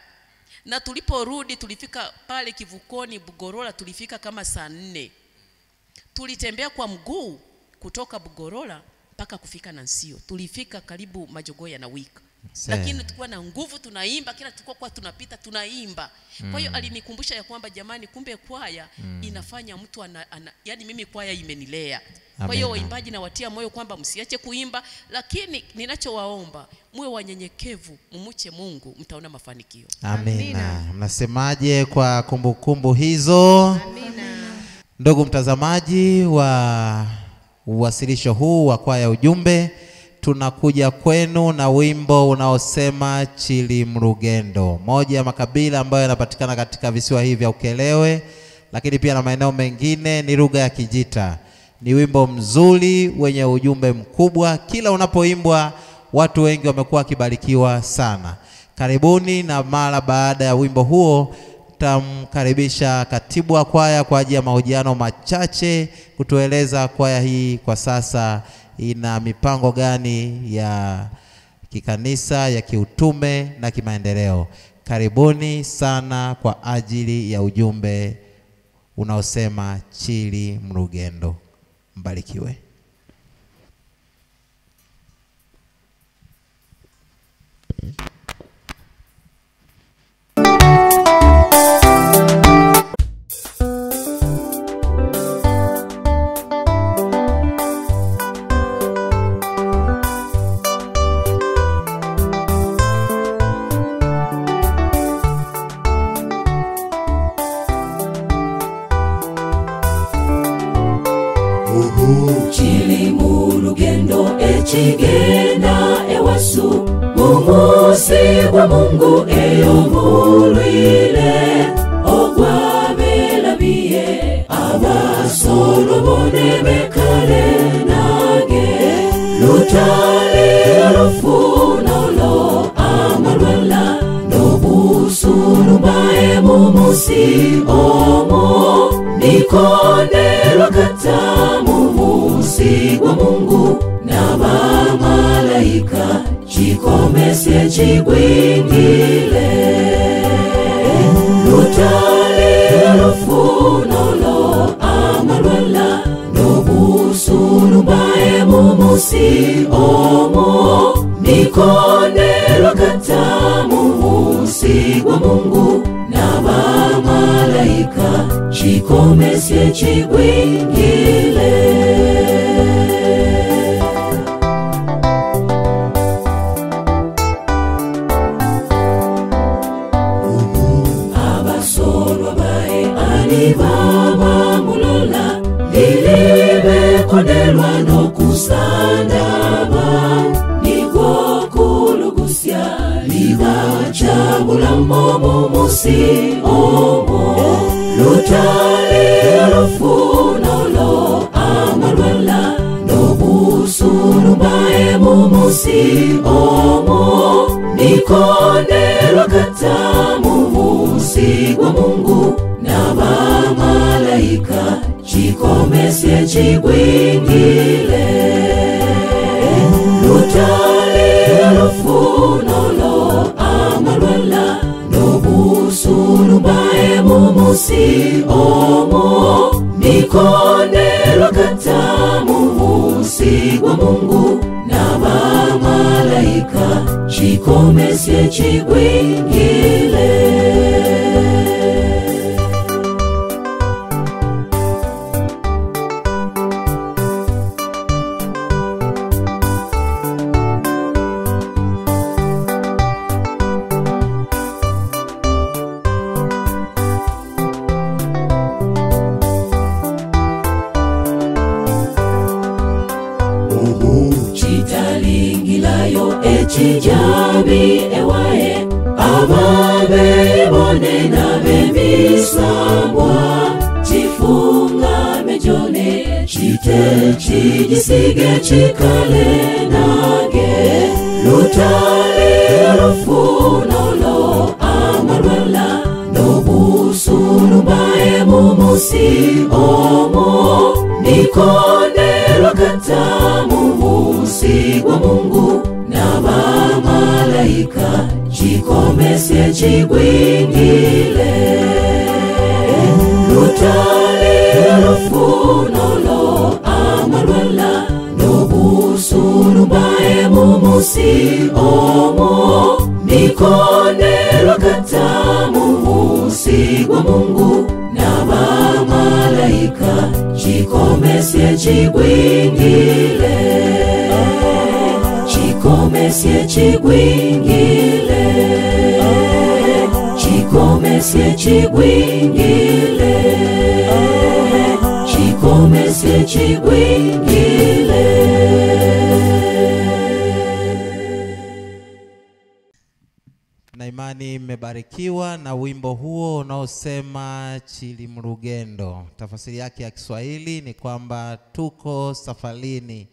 Na tuliporudi tulifika pale Kivukoni Bugorola, tulifika kama saa 4. Tulitembea kwa mguu kutoka Bugorola mpaka kufika Nansio. Tulifika karibu Majogoya na wika. lakini tulikuwa na nguvu, tunaimba kila tulikuwa tunapita tunaimba. Kwa hiyo alinikumbusha ya kwamba jamani, kumbe kwaya inafanya mtu yani mimi kwaya imenilea. Kwa hiyo waimbaji na watia moyo kwamba msiache kuimba, lakini ninachowaomba muwe wanyenyekevu, mumuche Mungu, mtaona mafanikio. Amina. Mnasemaje kwa kumbukumbu hizo? Amina. Ndugu mtazamaji wa uwasilisho huu wa kwaya ujumbe, tunakuja kwenu na wimbo unaosema Chili Mrugendo, moja ya makabila ambayo yanapatikana katika visiwa hivi vya Ukerewe, lakini pia na maeneo mengine ni lugha ya Kijita. Ni wimbo mzuri wenye ujumbe mkubwa, kila unapoimbwa watu wengi wamekuwa wakibarikiwa sana. Karibuni, na mara baada ya wimbo huo tamkaribisha katibu wa kwaya kwa ajili ya mahojiano machache kutueleza kwaya hii kwa sasa ina mipango gani ya kikanisa, ya kiutume na kimaendeleo. Karibuni sana kwa ajili ya ujumbe unaosema Chili Mrugendo. Mbarikiwe. Chili Mrugendo echigenda ewasu mumusi gwa Mungu eyomulwile ogwabelabiye abasolomone bekale nage lutali lufunolo amalwala nobusulumbae mumusi omo nikonelwa katamu musi gwa Mungu na bamalaika chikomesye chigwingile lutali lufunolo amalwala nobusulumbae mumusi omo nikonelwa katamu musi gwa Mungu na bamalaika chikomesye chigwingile abasolwa bae alibaba mulola lilibe kondelwa nokusandaba nigwo kulugusya libachabulamo mumusi omo lutali lufunolo amalwala nobusulumbae mumusi omo nikonelwa katamu musi gwa Mungu na bamalaika chikomesye chigwingile lutali lufunolo amalwala nobusulumbae mumusi omo nikonelwa katamu musi gwa Mungu na bamalaika chikomesye chigwingile chitalingilayo echijabi ewae ababe bone na bemisambwa chifunga mejone chite chijisige chikale nage lutali lufunolo amalwala nobusulumbae mumusi omo nikonelwa katamu musi gwa Mungu na bamalaika chikomesye chigwingile lutali lufunolo amalwala nobusulumbae mumusi omo rukonero katamu usigwa Mungu na bamalayika chikomesye chigwingile chikomesye chigwingile chikomesye chigwingile chikomesye chigwingile. Na imani mmebarikiwa na wimbo huo unaosema Chilimrugendo. Tafsiri yake ya Kiswahili ni kwamba tuko safarini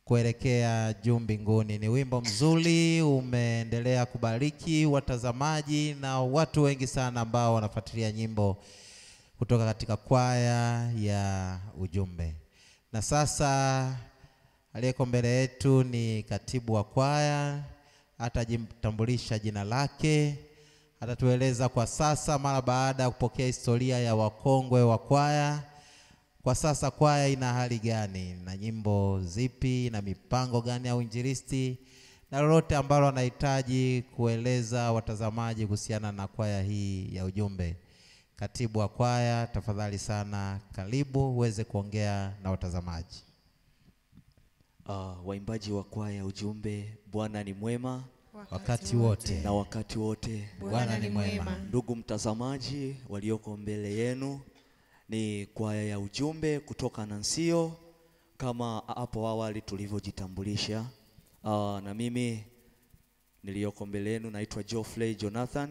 kuelekea juu mbinguni. Ni wimbo mzuri, umeendelea kubariki watazamaji na watu wengi sana ambao wanafuatilia nyimbo kutoka katika kwaya ya Ujumbe. Na sasa aliyeko mbele yetu ni katibu wa kwaya, atajitambulisha jina lake, atatueleza kwa sasa mara baada ya kupokea historia ya wakongwe wa kwaya. Kwa sasa kwaya ina hali gani na nyimbo zipi na mipango gani ya uinjilisti na lolote ambalo anahitaji kueleza watazamaji kuhusiana na kwaya hii ya Ujumbe. Katibu wa kwaya, tafadhali sana, karibu uweze kuongea na watazamaji. Waimbaji wa kwaya Ujumbe, Bwana ni mwema wakati wote na wakati wote. Bwana ni mwema. Ndugu mtazamaji walioko mbele yenu, ni kwaya ya Ujumbe kutoka Nansio kama hapo awali tulivyojitambulisha. Na mimi niliyoko mbele yenu naitwa Geoffrey Jonathan.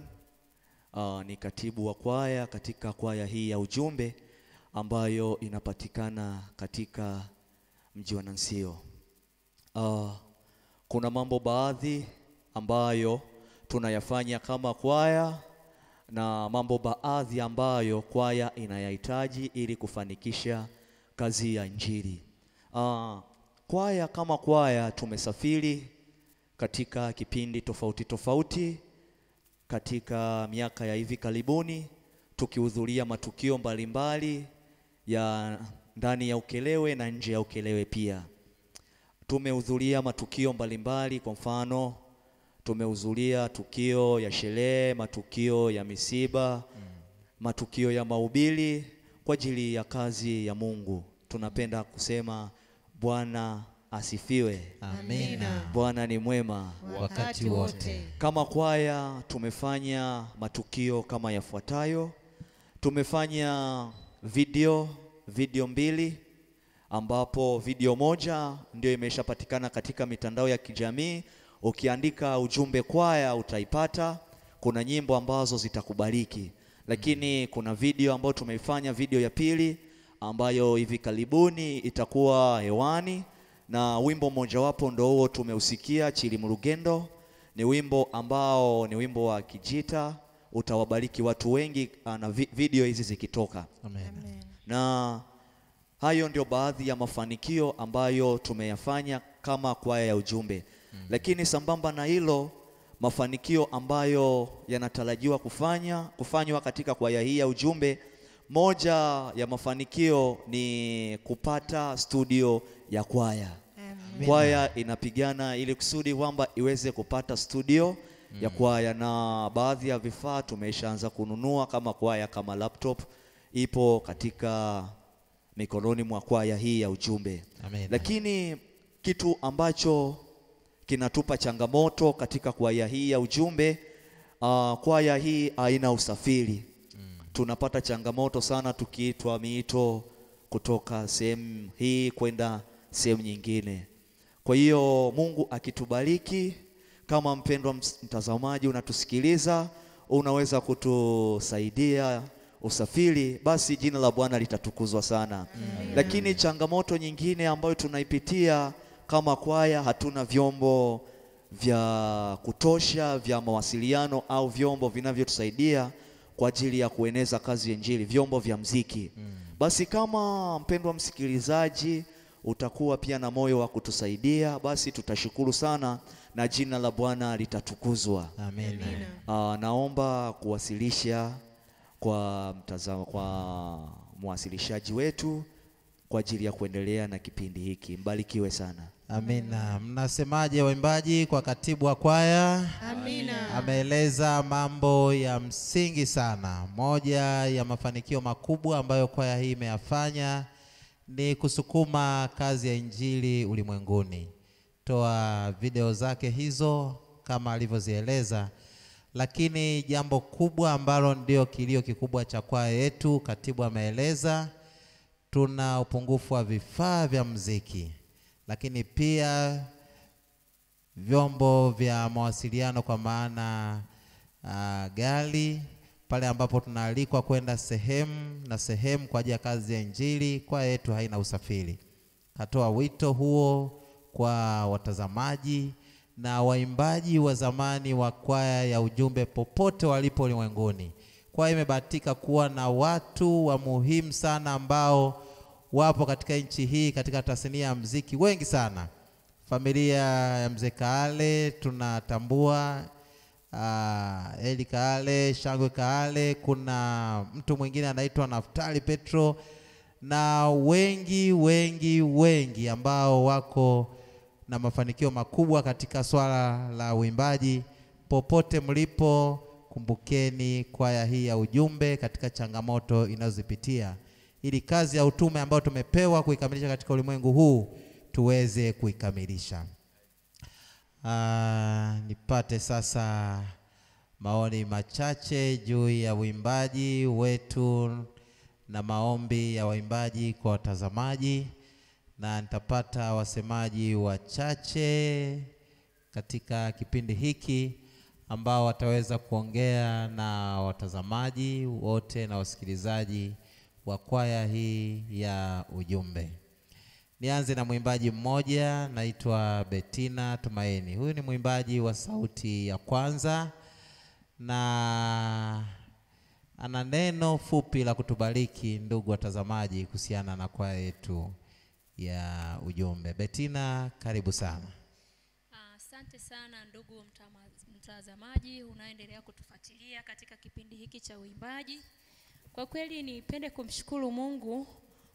Ni katibu wa kwaya katika kwaya hii ya Ujumbe ambayo inapatikana katika mji wa Nansio. Kuna mambo baadhi ambayo tunayafanya kama kwaya na mambo baadhi ambayo kwaya inayahitaji ili kufanikisha kazi ya Injili. Kwaya kama kwaya tumesafiri katika kipindi tofauti tofauti katika miaka ya hivi karibuni, tukihudhuria matukio mbalimbali ya ndani ya Ukelewe na nje ya Ukelewe pia. Tumehudhuria matukio mbalimbali, kwa mfano tumehudhuria tukio ya sherehe, matukio ya misiba, matukio ya mahubiri kwa ajili ya kazi ya Mungu. Tunapenda kusema Bwana asifiwe. Amina. Bwana ni mwema wakati wote. Kama kwaya tumefanya matukio kama yafuatayo. Tumefanya video mbili, ambapo video moja ndio imeshapatikana katika mitandao ya kijamii. Ukiandika Ujumbe kwaya utaipata. Kuna nyimbo ambazo zitakubariki. Lakini kuna video ambayo tumeifanya, video ya pili ambayo hivi karibuni itakuwa hewani, na wimbo mmoja wapo ndio huo tumeusikia, Chilimrugendo. Ni wimbo ambao ni wimbo wa Kijita, utawabariki watu wengi na video hizi zikitoka. Amen. Na hayo ndio baadhi ya mafanikio ambayo tumeyafanya kama kwaya ya Ujumbe. Lakini sambamba na hilo, mafanikio ambayo yanatarajiwa kufanywa katika kwaya hii ya Ujumbe, moja ya mafanikio ni kupata studio ya kwaya. Kwaya inapigana ili kusudi kwamba iweze kupata studio ya kwaya, na baadhi ya vifaa tumeshaanza kununua kama kwaya, kama laptop ipo katika mikononi mwa kwaya hii ya Ujumbe. Amen. Lakini kitu ambacho kinatupa changamoto katika kwaya hii ya Ujumbe, kwaya hii haina usafiri. Tunapata changamoto sana tukiitwa miito kutoka sehemu hii kwenda sehemu nyingine. Kwa hiyo Mungu akitubariki, kama mpendwa mtazamaji unatusikiliza, unaweza kutusaidia usafiri, basi jina la Bwana litatukuzwa sana. Lakini changamoto nyingine ambayo tunaipitia kama kwaya, hatuna vyombo vya kutosha vya mawasiliano au vyombo vinavyotusaidia kwa ajili ya kueneza kazi ya Injili, vyombo vya muziki. Basi kama mpendwa msikilizaji utakuwa pia na moyo wa kutusaidia, basi tutashukuru sana na jina la Bwana litatukuzwa. Amen. Naomba kuwasilisha kwa mwasilishaji wetu kwa ajili ya kuendelea na kipindi hiki. Mbarikiwe sana. Amina. Mnasemaje waimbaji kwa katibu wa kwaya? Amina. Ameeleza mambo ya msingi sana. Moja ya mafanikio makubwa ambayo kwaya hii imeyafanya ni kusukuma kazi ya injili ulimwenguni. Toa video zake hizo kama alivyozieleza, lakini jambo kubwa ambalo ndio kilio kikubwa cha kwaya yetu, katibu ameeleza, tuna upungufu wa vifaa vya muziki, lakini pia vyombo vya mawasiliano, kwa maana gari pale ambapo tunaalikwa kwenda sehemu na sehemu kwa ajili ya kazi ya injili, kwaya yetu haina usafiri. Katoa wito huo kwa watazamaji na waimbaji wa zamani wa kwaya ya ujumbe popote walipo ulimwenguni. Kwaya imebahatika kuwa na watu wa muhimu sana ambao wapo katika nchi hii, katika tasnia ya muziki, wengi sana. Familia ya Mzee Kaale tunatambua, Eli Kaale, Shangwe Kaale, kuna mtu mwingine anaitwa Naftali Petro, na wengi ambao wako na mafanikio makubwa katika swala la uimbaji. Popote mlipo, kumbukeni kwaya hii ya ujumbe katika changamoto inazozipitia, ili kazi ya utume ambayo tumepewa kuikamilisha katika ulimwengu huu tuweze kuikamilisha. Nipate sasa maoni machache juu ya uimbaji wetu na maombi ya waimbaji kwa watazamaji, na nitapata wasemaji wachache katika kipindi hiki ambao wataweza kuongea na watazamaji wote na wasikilizaji wa kwaya hii ya ujumbe. Nianze na mwimbaji mmoja, naitwa Betina Tumaini. Huyu ni mwimbaji wa sauti ya kwanza na ana neno fupi la kutubariki ndugu watazamaji kuhusiana na kwaya yetu ya ujumbe. Betina, karibu sana. Asante sana ndugu mtazamaji unaendelea kutufuatilia katika kipindi hiki cha uimbaji. Kwa kweli nipende kumshukuru Mungu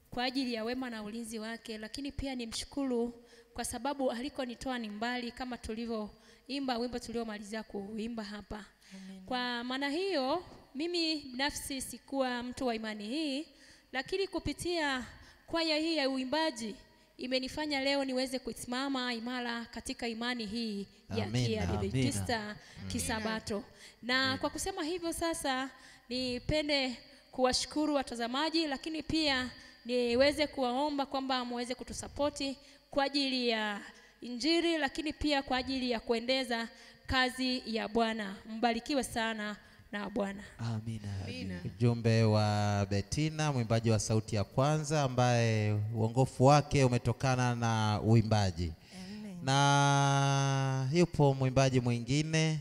kwa ajili ya wema na ulinzi wake, lakini pia nimshukuru kwa sababu alikonitoa ni mbali, kama tulivyoimba wimbo tuliomalizia kuimba hapa. Amen. Kwa maana hiyo mimi binafsi sikuwa mtu wa imani hii, lakini kupitia kwaya hii ya uimbaji imenifanya leo niweze kusimama imara katika imani hii ya Kiadventista Kisabato. Na kwa kusema hivyo sasa nipende kuwashukuru watazamaji, lakini pia niweze kuwaomba kwamba muweze kutusapoti kwa ajili ya injili, lakini pia kwa ajili ya kuendeza kazi ya Bwana. Mbarikiwe sana na Bwana. Amina. Ujumbe wa Betina, mwimbaji wa sauti ya kwanza ambaye uongofu wake umetokana na uimbaji. Amen. Na yupo mwimbaji mwingine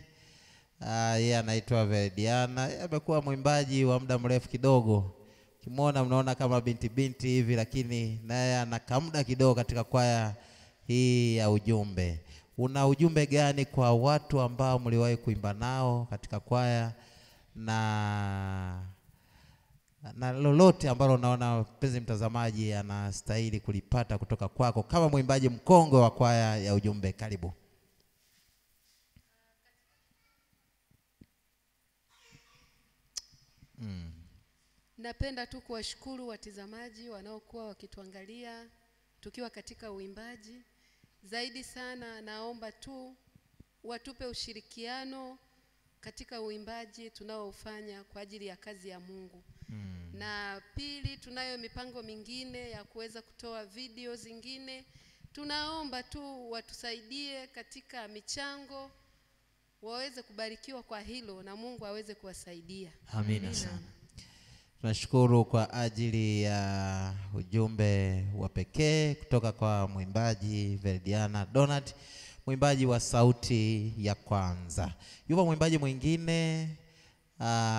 yeye anaitwa Verdiana. Yeye amekuwa mwimbaji wa muda mrefu kidogo. Kimwona mnaona kama binti hivi, lakini naye ana muda kidogo katika kwaya hii ya ujumbe. Una ujumbe gani kwa watu ambao mliwahi kuimba nao katika kwaya, na lolote ambalo unaona mpenzi mtazamaji anastahili kulipata kutoka kwako kama mwimbaji mkongwe wa kwaya ya ujumbe? Karibu. Napenda tu kuwashukuru watazamaji wanaokuwa wakituangalia tukiwa katika uimbaji. Zaidi sana naomba tu watupe ushirikiano katika uimbaji tunaofanya kwa ajili ya kazi ya Mungu. Na pili, tunayo mipango mingine ya kuweza kutoa video zingine. Tunaomba tu watusaidie katika michango, waweze kubarikiwa kwa hilo na Mungu aweze kuwasaidia. Amina sana. Tunashukuru kwa ajili ya ujumbe wa pekee kutoka kwa mwimbaji Verdiana Donald, mwimbaji wa sauti ya kwanza. Yupo mwimbaji mwingine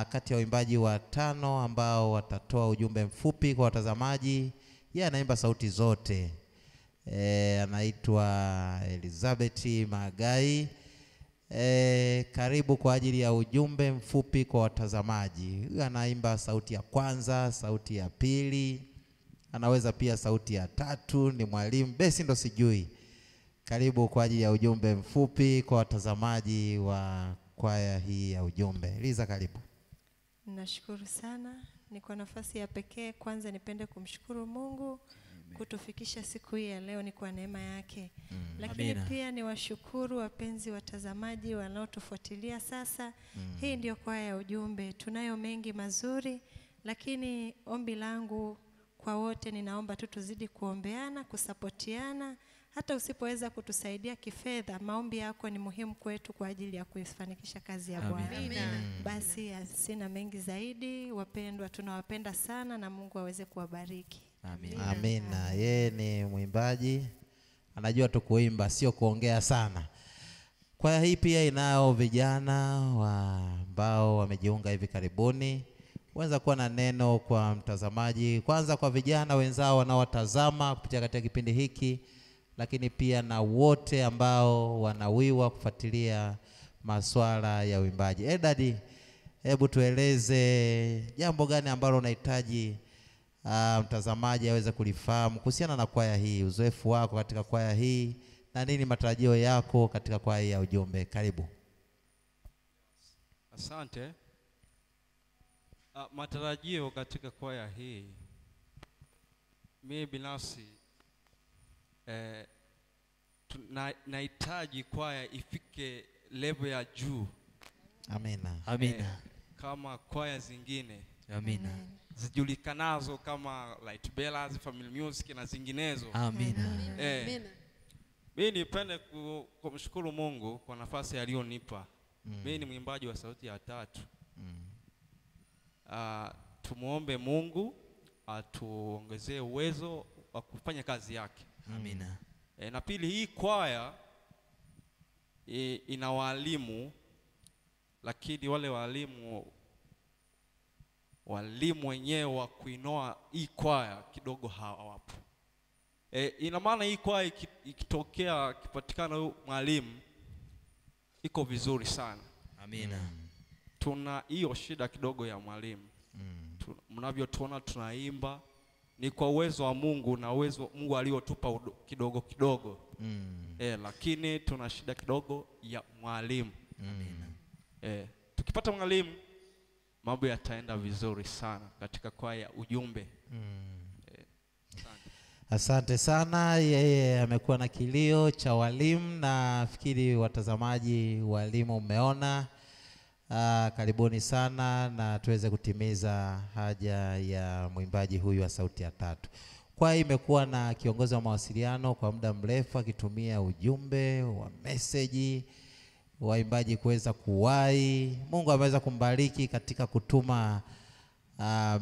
kati ya waimbaji watano ambao watatoa ujumbe mfupi kwa watazamaji. Yeye anaimba sauti zote. Anaitwa Elizabeth Magai. Karibu kwa ajili ya ujumbe mfupi kwa watazamaji. Huyu anaimba sauti ya kwanza, sauti ya pili, anaweza pia sauti ya tatu, ni mwalimu besi ndo sijui. Karibu kwa ajili ya ujumbe mfupi kwa watazamaji wa kwaya hii ya ujumbe. Liza, karibu. Nashukuru sana, ni kwa nafasi ya pekee. Kwanza nipende kumshukuru Mungu kutufikisha siku hii ya leo, ni kwa neema yake. Lakini pia ni washukuru wapenzi watazamaji wanaotufuatilia sasa. Hii ndio kwaya ya ujumbe. Tunayo mengi mazuri, lakini ombi langu kwa wote, ninaomba tu tuzidi kuombeana, kusapotiana. Hata usipoweza kutusaidia kifedha, maombi yako ni muhimu kwetu kwa ajili ya kuifanikisha kazi ya Bwana. Basi sina mengi zaidi. Wapendwa, tunawapenda sana na Mungu aweze kuwabariki. Amina. Yeye ni mwimbaji, anajua tu kuimba, sio kuongea sana. Kwaya hii pia inao vijana ambao wamejiunga hivi karibuni. Waweza kuwa na neno kwa mtazamaji, kwanza kwa vijana wenzao wanaowatazama kupitia katika kipindi hiki, lakini pia na wote ambao wanawiwa kufuatilia masuala ya uimbaji. Edadi, hebu tueleze jambo gani ambalo unahitaji mtazamaji aweze kulifahamu kuhusiana na kwaya hii, uzoefu wako katika kwaya hii na nini matarajio yako katika kwaya hii ya ujumbe. Karibu. Asante. Matarajio katika kwaya hii, mimi binafsi nahitaji kwaya ifike level ya juu. Amina. Kama kwaya zingine. Amina. Zijulikanazo kama Light Bellas, Family Music na zinginezo. Amina. Mimi nipende kumshukuru Mungu kwa nafasi aliyonipa. Mimi ni mwimbaji wa sauti ya tatu. Tumuombe Mungu atuongezee uwezo wa kufanya kazi yake. Amina. Na pili, hii kwaya ina walimu, lakini wale walimu wenyewe wa kuinoa hii kwaya kidogo hawapo. Ina maana hii kwaya ikitokea kipatikana mwalimu iko vizuri sana. Amina. Tuna hiyo shida kidogo ya mwalimu. Mnavyotuona tunaimba ni kwa uwezo wa Mungu na uwezo Mungu aliotupa kidogo kidogo. Lakini tuna shida kidogo ya mwalimu. Tukipata mwalimu mambo yataenda vizuri sana katika kwaya ya ujumbe. Asante sana. Yeye amekuwa na kilio cha walimu, na fikiri watazamaji walimu umeona. Karibuni sana na tuweze kutimiza haja ya mwimbaji huyu wa sauti ya tatu. Kwaya imekuwa na kiongozi wa mawasiliano kwa muda mrefu akitumia ujumbe wa message waimbaji kuweza kuwahi. Mungu ameweza kumbariki katika kutuma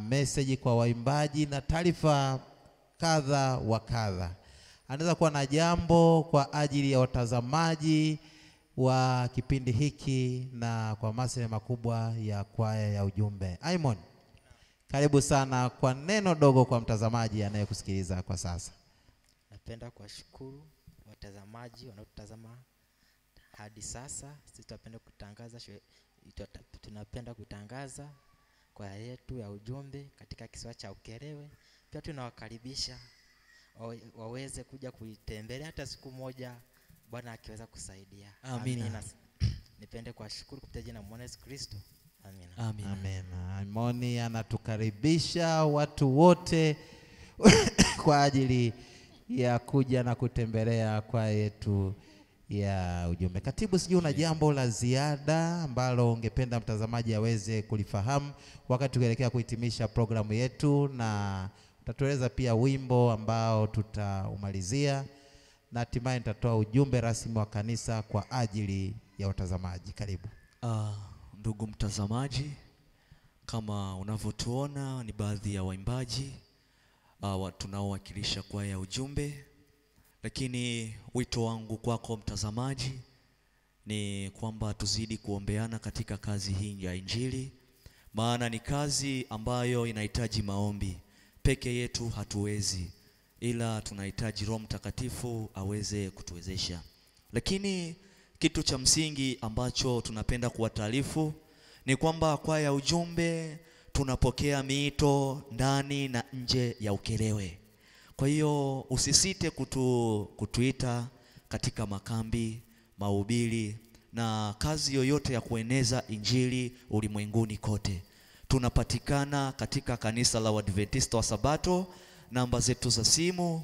message kwa waimbaji na taarifa kadha wa kadha. Anaweza kuwa na jambo kwa ajili ya watazamaji wa kipindi hiki na kwa maslahi makubwa ya kwaya ya ujumbe. Aimon, karibu sana kwa neno dogo kwa mtazamaji anayekusikiliza kwa sasa. Napenda kuwashukuru watazamaji wanaotazama hadi sasa. Sisi tunapenda kutangaza kwaya yetu ya ujumbe katika kisiwa cha Ukerewe. Pia tunawakaribisha waweze kuja kuitembelea hata siku moja, Bwana akiweza kusaidia. Amina. Nipende kuwashukuru kupitia jina la Yesu Kristo. Amina. Amina. Imoni anatukaribisha watu wote kwa ajili ya kuja na kutembelea kwaya yetu ya ujumbe. Katibu, sijui una jambo la ziada ambalo ungependa mtazamaji aweze kulifahamu wakati tukielekea kuhitimisha programu yetu, na utatueleza pia wimbo ambao tutaumalizia, na hatimaye nitatoa ujumbe rasmi wa kanisa kwa ajili ya watazamaji. Karibu. Ndugu mtazamaji, kama unavyotuona ni baadhi ya waimbaji tunaowakilisha kwaya ya ujumbe, lakini wito wangu kwako mtazamaji ni kwamba tuzidi kuombeana katika kazi hii ya Injili, maana ni kazi ambayo inahitaji maombi. Peke yetu hatuwezi, ila tunahitaji Roho Mtakatifu aweze kutuwezesha. Lakini kitu cha msingi ambacho tunapenda kuwataarifu ni kwamba kwaya ya ujumbe tunapokea miito ndani na nje ya Ukerewe. Kwa hiyo usisite kutuita katika makambi, mahubiri na kazi yoyote ya kueneza injili ulimwenguni kote. Tunapatikana katika kanisa la Waadventista wa Sabato. Namba zetu za simu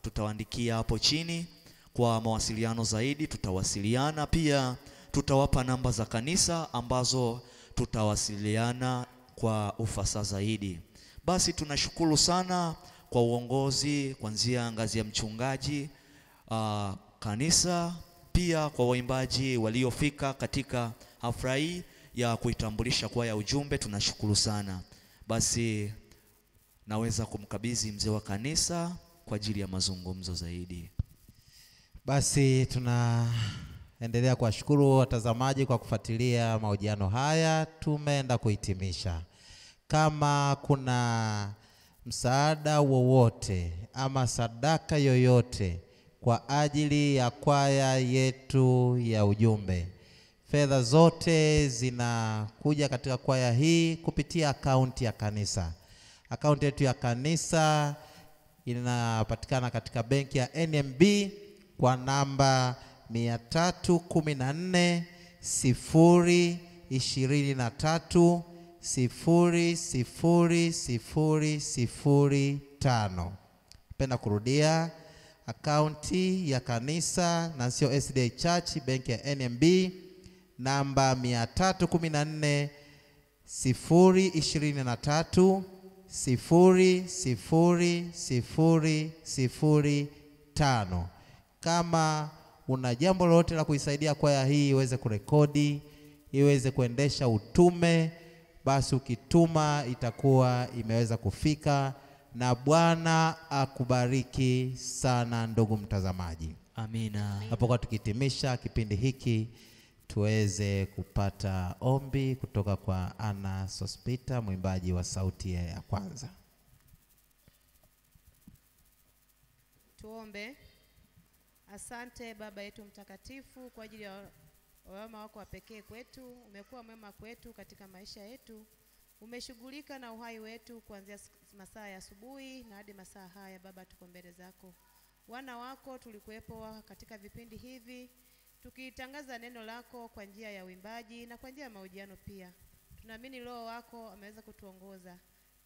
tutawaandikia hapo chini kwa mawasiliano zaidi. Tutawasiliana pia, tutawapa namba za kanisa ambazo tutawasiliana kwa ufasaha zaidi. Basi tunashukuru sana kwa uongozi kuanzia ngazi ya mchungaji kanisa, pia kwa waimbaji waliofika katika hafla hii ya kuitambulisha kwaya ya ujumbe. Tunashukuru sana. Basi naweza kumkabidhi mzee wa kanisa kwa ajili ya mazungumzo zaidi. Basi tunaendelea kuwashukuru watazamaji kwa kufuatilia mahojiano haya. Tumeenda kuhitimisha. Kama kuna msaada wowote ama sadaka yoyote kwa ajili ya kwaya yetu ya ujumbe, fedha zote zinakuja katika kwaya hii kupitia akaunti ya kanisa. Akaunti yetu ya kanisa inapatikana katika benki ya NMB kwa namba 314 023 00005. Napenda kurudia, akaunti ya kanisa na sio SDA Church, benki ya NMB, namba 314 023 00005. Kama una jambo lolote la kuisaidia kwaya hii iweze kurekodi, iweze kuendesha utume, basi ukituma itakuwa imeweza kufika. Na Bwana akubariki sana ndugu mtazamaji. Amina. Hapo kwa tukitimisha kipindi hiki, tuweze kupata ombi kutoka kwa Ana Sospita, mwimbaji wa sauti ya kwanza. Tuombe. Asante Baba yetu mtakatifu kwa ajili ya wema wako wa pekee kwetu. Umekuwa mwema kwetu katika maisha yetu. Umeshughulika na uhai wetu kuanzia masaa ya asubuhi na hadi masaa haya. Baba, tuko mbele zako. Wana wako tulikuwepo katika vipindi hivi tukitangaza neno lako kwa njia ya uimbaji na kwa njia ya mahojiano pia. Tunaamini Roho wako ameweza kutuongoza.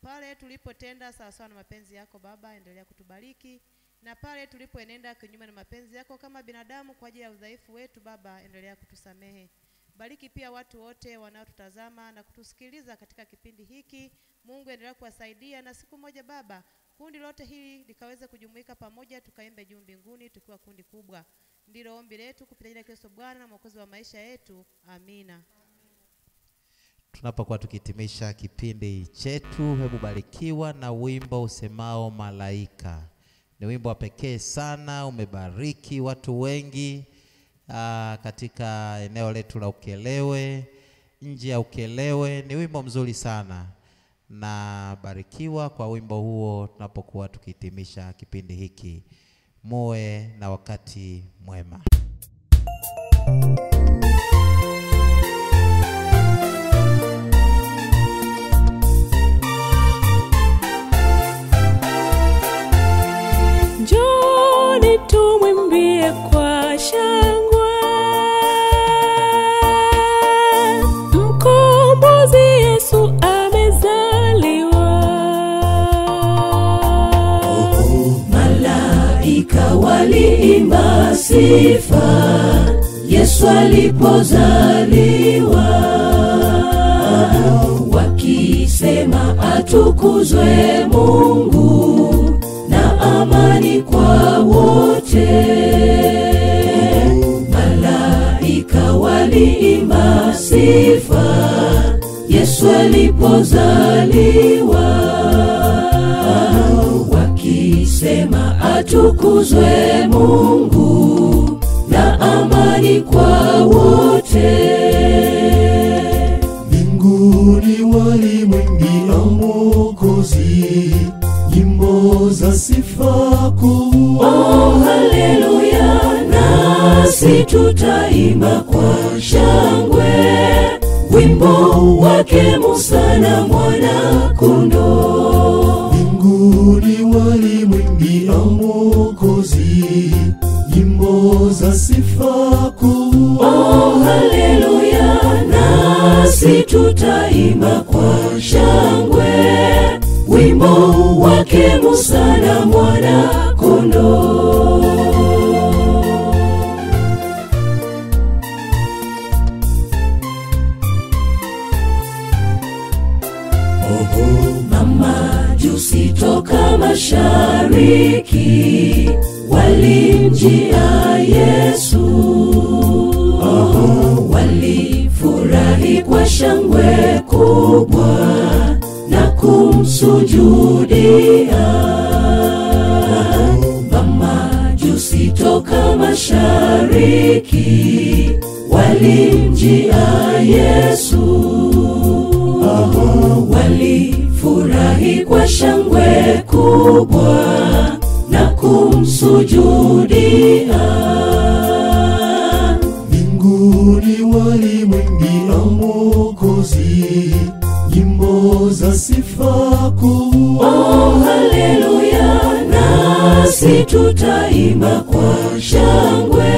Pale tulipotenda sawa sawa na mapenzi yako Baba, endelea kutubariki. Na pale tulipoenenda kinyume na mapenzi yako kama binadamu kwa ajili ya udhaifu wetu Baba, endelea kutusamehe. Bariki pia watu wote wanaotutazama na kutusikiliza katika kipindi hiki. Mungu, endelea kuwasaidia, na siku moja Baba, kundi lote hili likaweze kujumuika pamoja, tukaimbe juu mbinguni tukiwa kundi kubwa. Ndilo ombi letu kupitia jina la Kristo Bwana na Mwokozi wa maisha yetu. Amina. Tunapokuwa tukihitimisha kipindi chetu, hebu barikiwa na wimbo usemao Malaika. Ni wimbo wa pekee sana, umebariki watu wengi katika eneo letu la Ukelewe, nje ya Ukelewe. Ni wimbo mzuri sana, na barikiwa kwa wimbo huo tunapokuwa tukihitimisha kipindi hiki. Muwe na wakati mwema. Njoni tumwimbie kwa shangwe, mkombozi Yesu amezaliwa. Malaika waliimba sifa Yesu alipozaliwa, wakisema atukuzwe Mungu na amani kwa wote. Malaika waliimba sifa Yesu alipozaliwa, wakisema atukuzwe Mungu na amani kwa wote. Mbinguni walimwimbia Mwokozi nyimbo za sifa kuu. Oh, haleluya, nasi tutaimba kwa shangwe wimbo wake Musa na mwana kondoo. Mbinguni walimwimbia Mwokozi nyimbo za sifa sifa kuu. Oh, haleluya, nasi tutaimba kwa shangwe wimbo wake Musa na mwana kondoo. Mamajusi toka mashariki walimjia Yesu. Walifurahi kwa shangwe kubwa na kumsujudia. Mamajusi toka mashariki walimjia Yesu. Walifurahi kwa shangwe kubwa na kumsujudia. Mbinguni walimwimbia Mwokozi nyimbo za sifa kuu. Oh, haleluya, nasi tutaimba kwa shangwe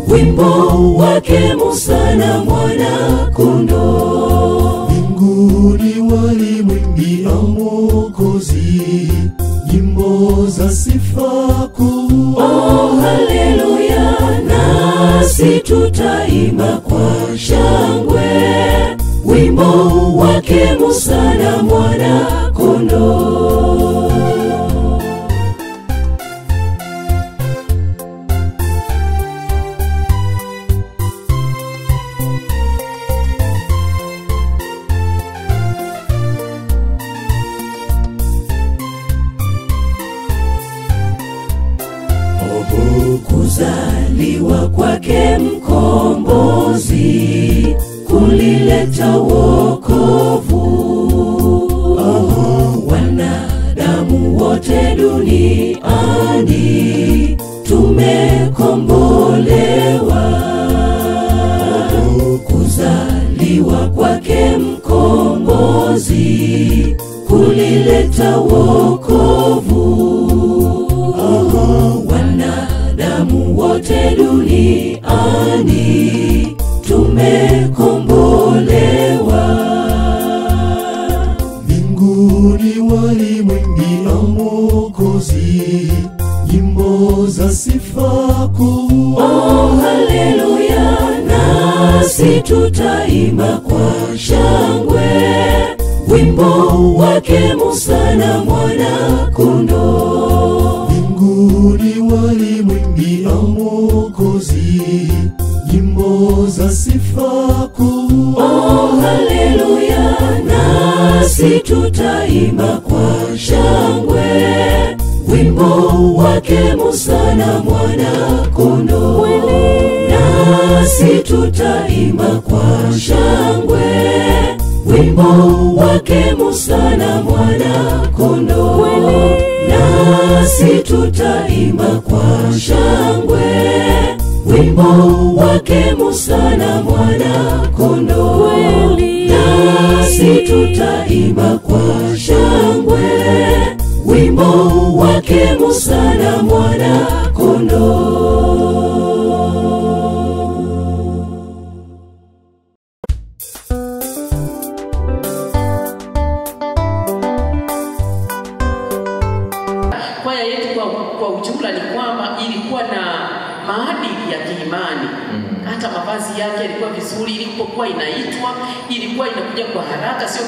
wimbo wake Musa na mwana kondoo. Mbinguni walimwimbia Mwokozi nyimbo za sifa kuu. Oh, haleluya, nasi tutaimba kwa shangwe wimbo wake Musa na mwana kondoo. Kuzaliwa kwake mkombozi kulileta wokovu. Wanadamu wote duniani tumekombolewa. Kuzaliwa kwake mkombozi kulileta wokovu. Wanadamu wote duniani tumekombolewa. Mbinguni walimwimbia Mwokozi nyimbo za sifa kuu. Oh, haleluya, nasi tutaimba kwa shangwe wimbo wake Musa na mwana kondoo. Mbinguni walimwimbia Mwokozi nyimbo za sifa kuu. Oh, haleluya, nasi tutaimba kwa shangwe wimbo wake Musa na mwana kondoo. Nasi tutaimba kwa shangwe wimbo wake Musa na mwana kondoo. Nasi tutaimba kwa shangwe wimbo wake Musa na mwana kondoo. Nasi tutaimba kwa shangwe wimbo wake Musa na mwana kondoo. Kwaya yetu kwa ujumla ni kwamba ilikuwa na maadili ya kiimani. Hata mavazi yake yalikuwa vizuri, ilipokuwa inaitwa ilikuwa inakuja kwa haraka, sio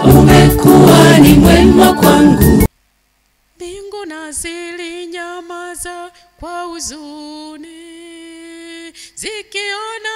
umekuwa ni mwema kwangu. Mbingu na zilinyamaza kwa huzuni zikiona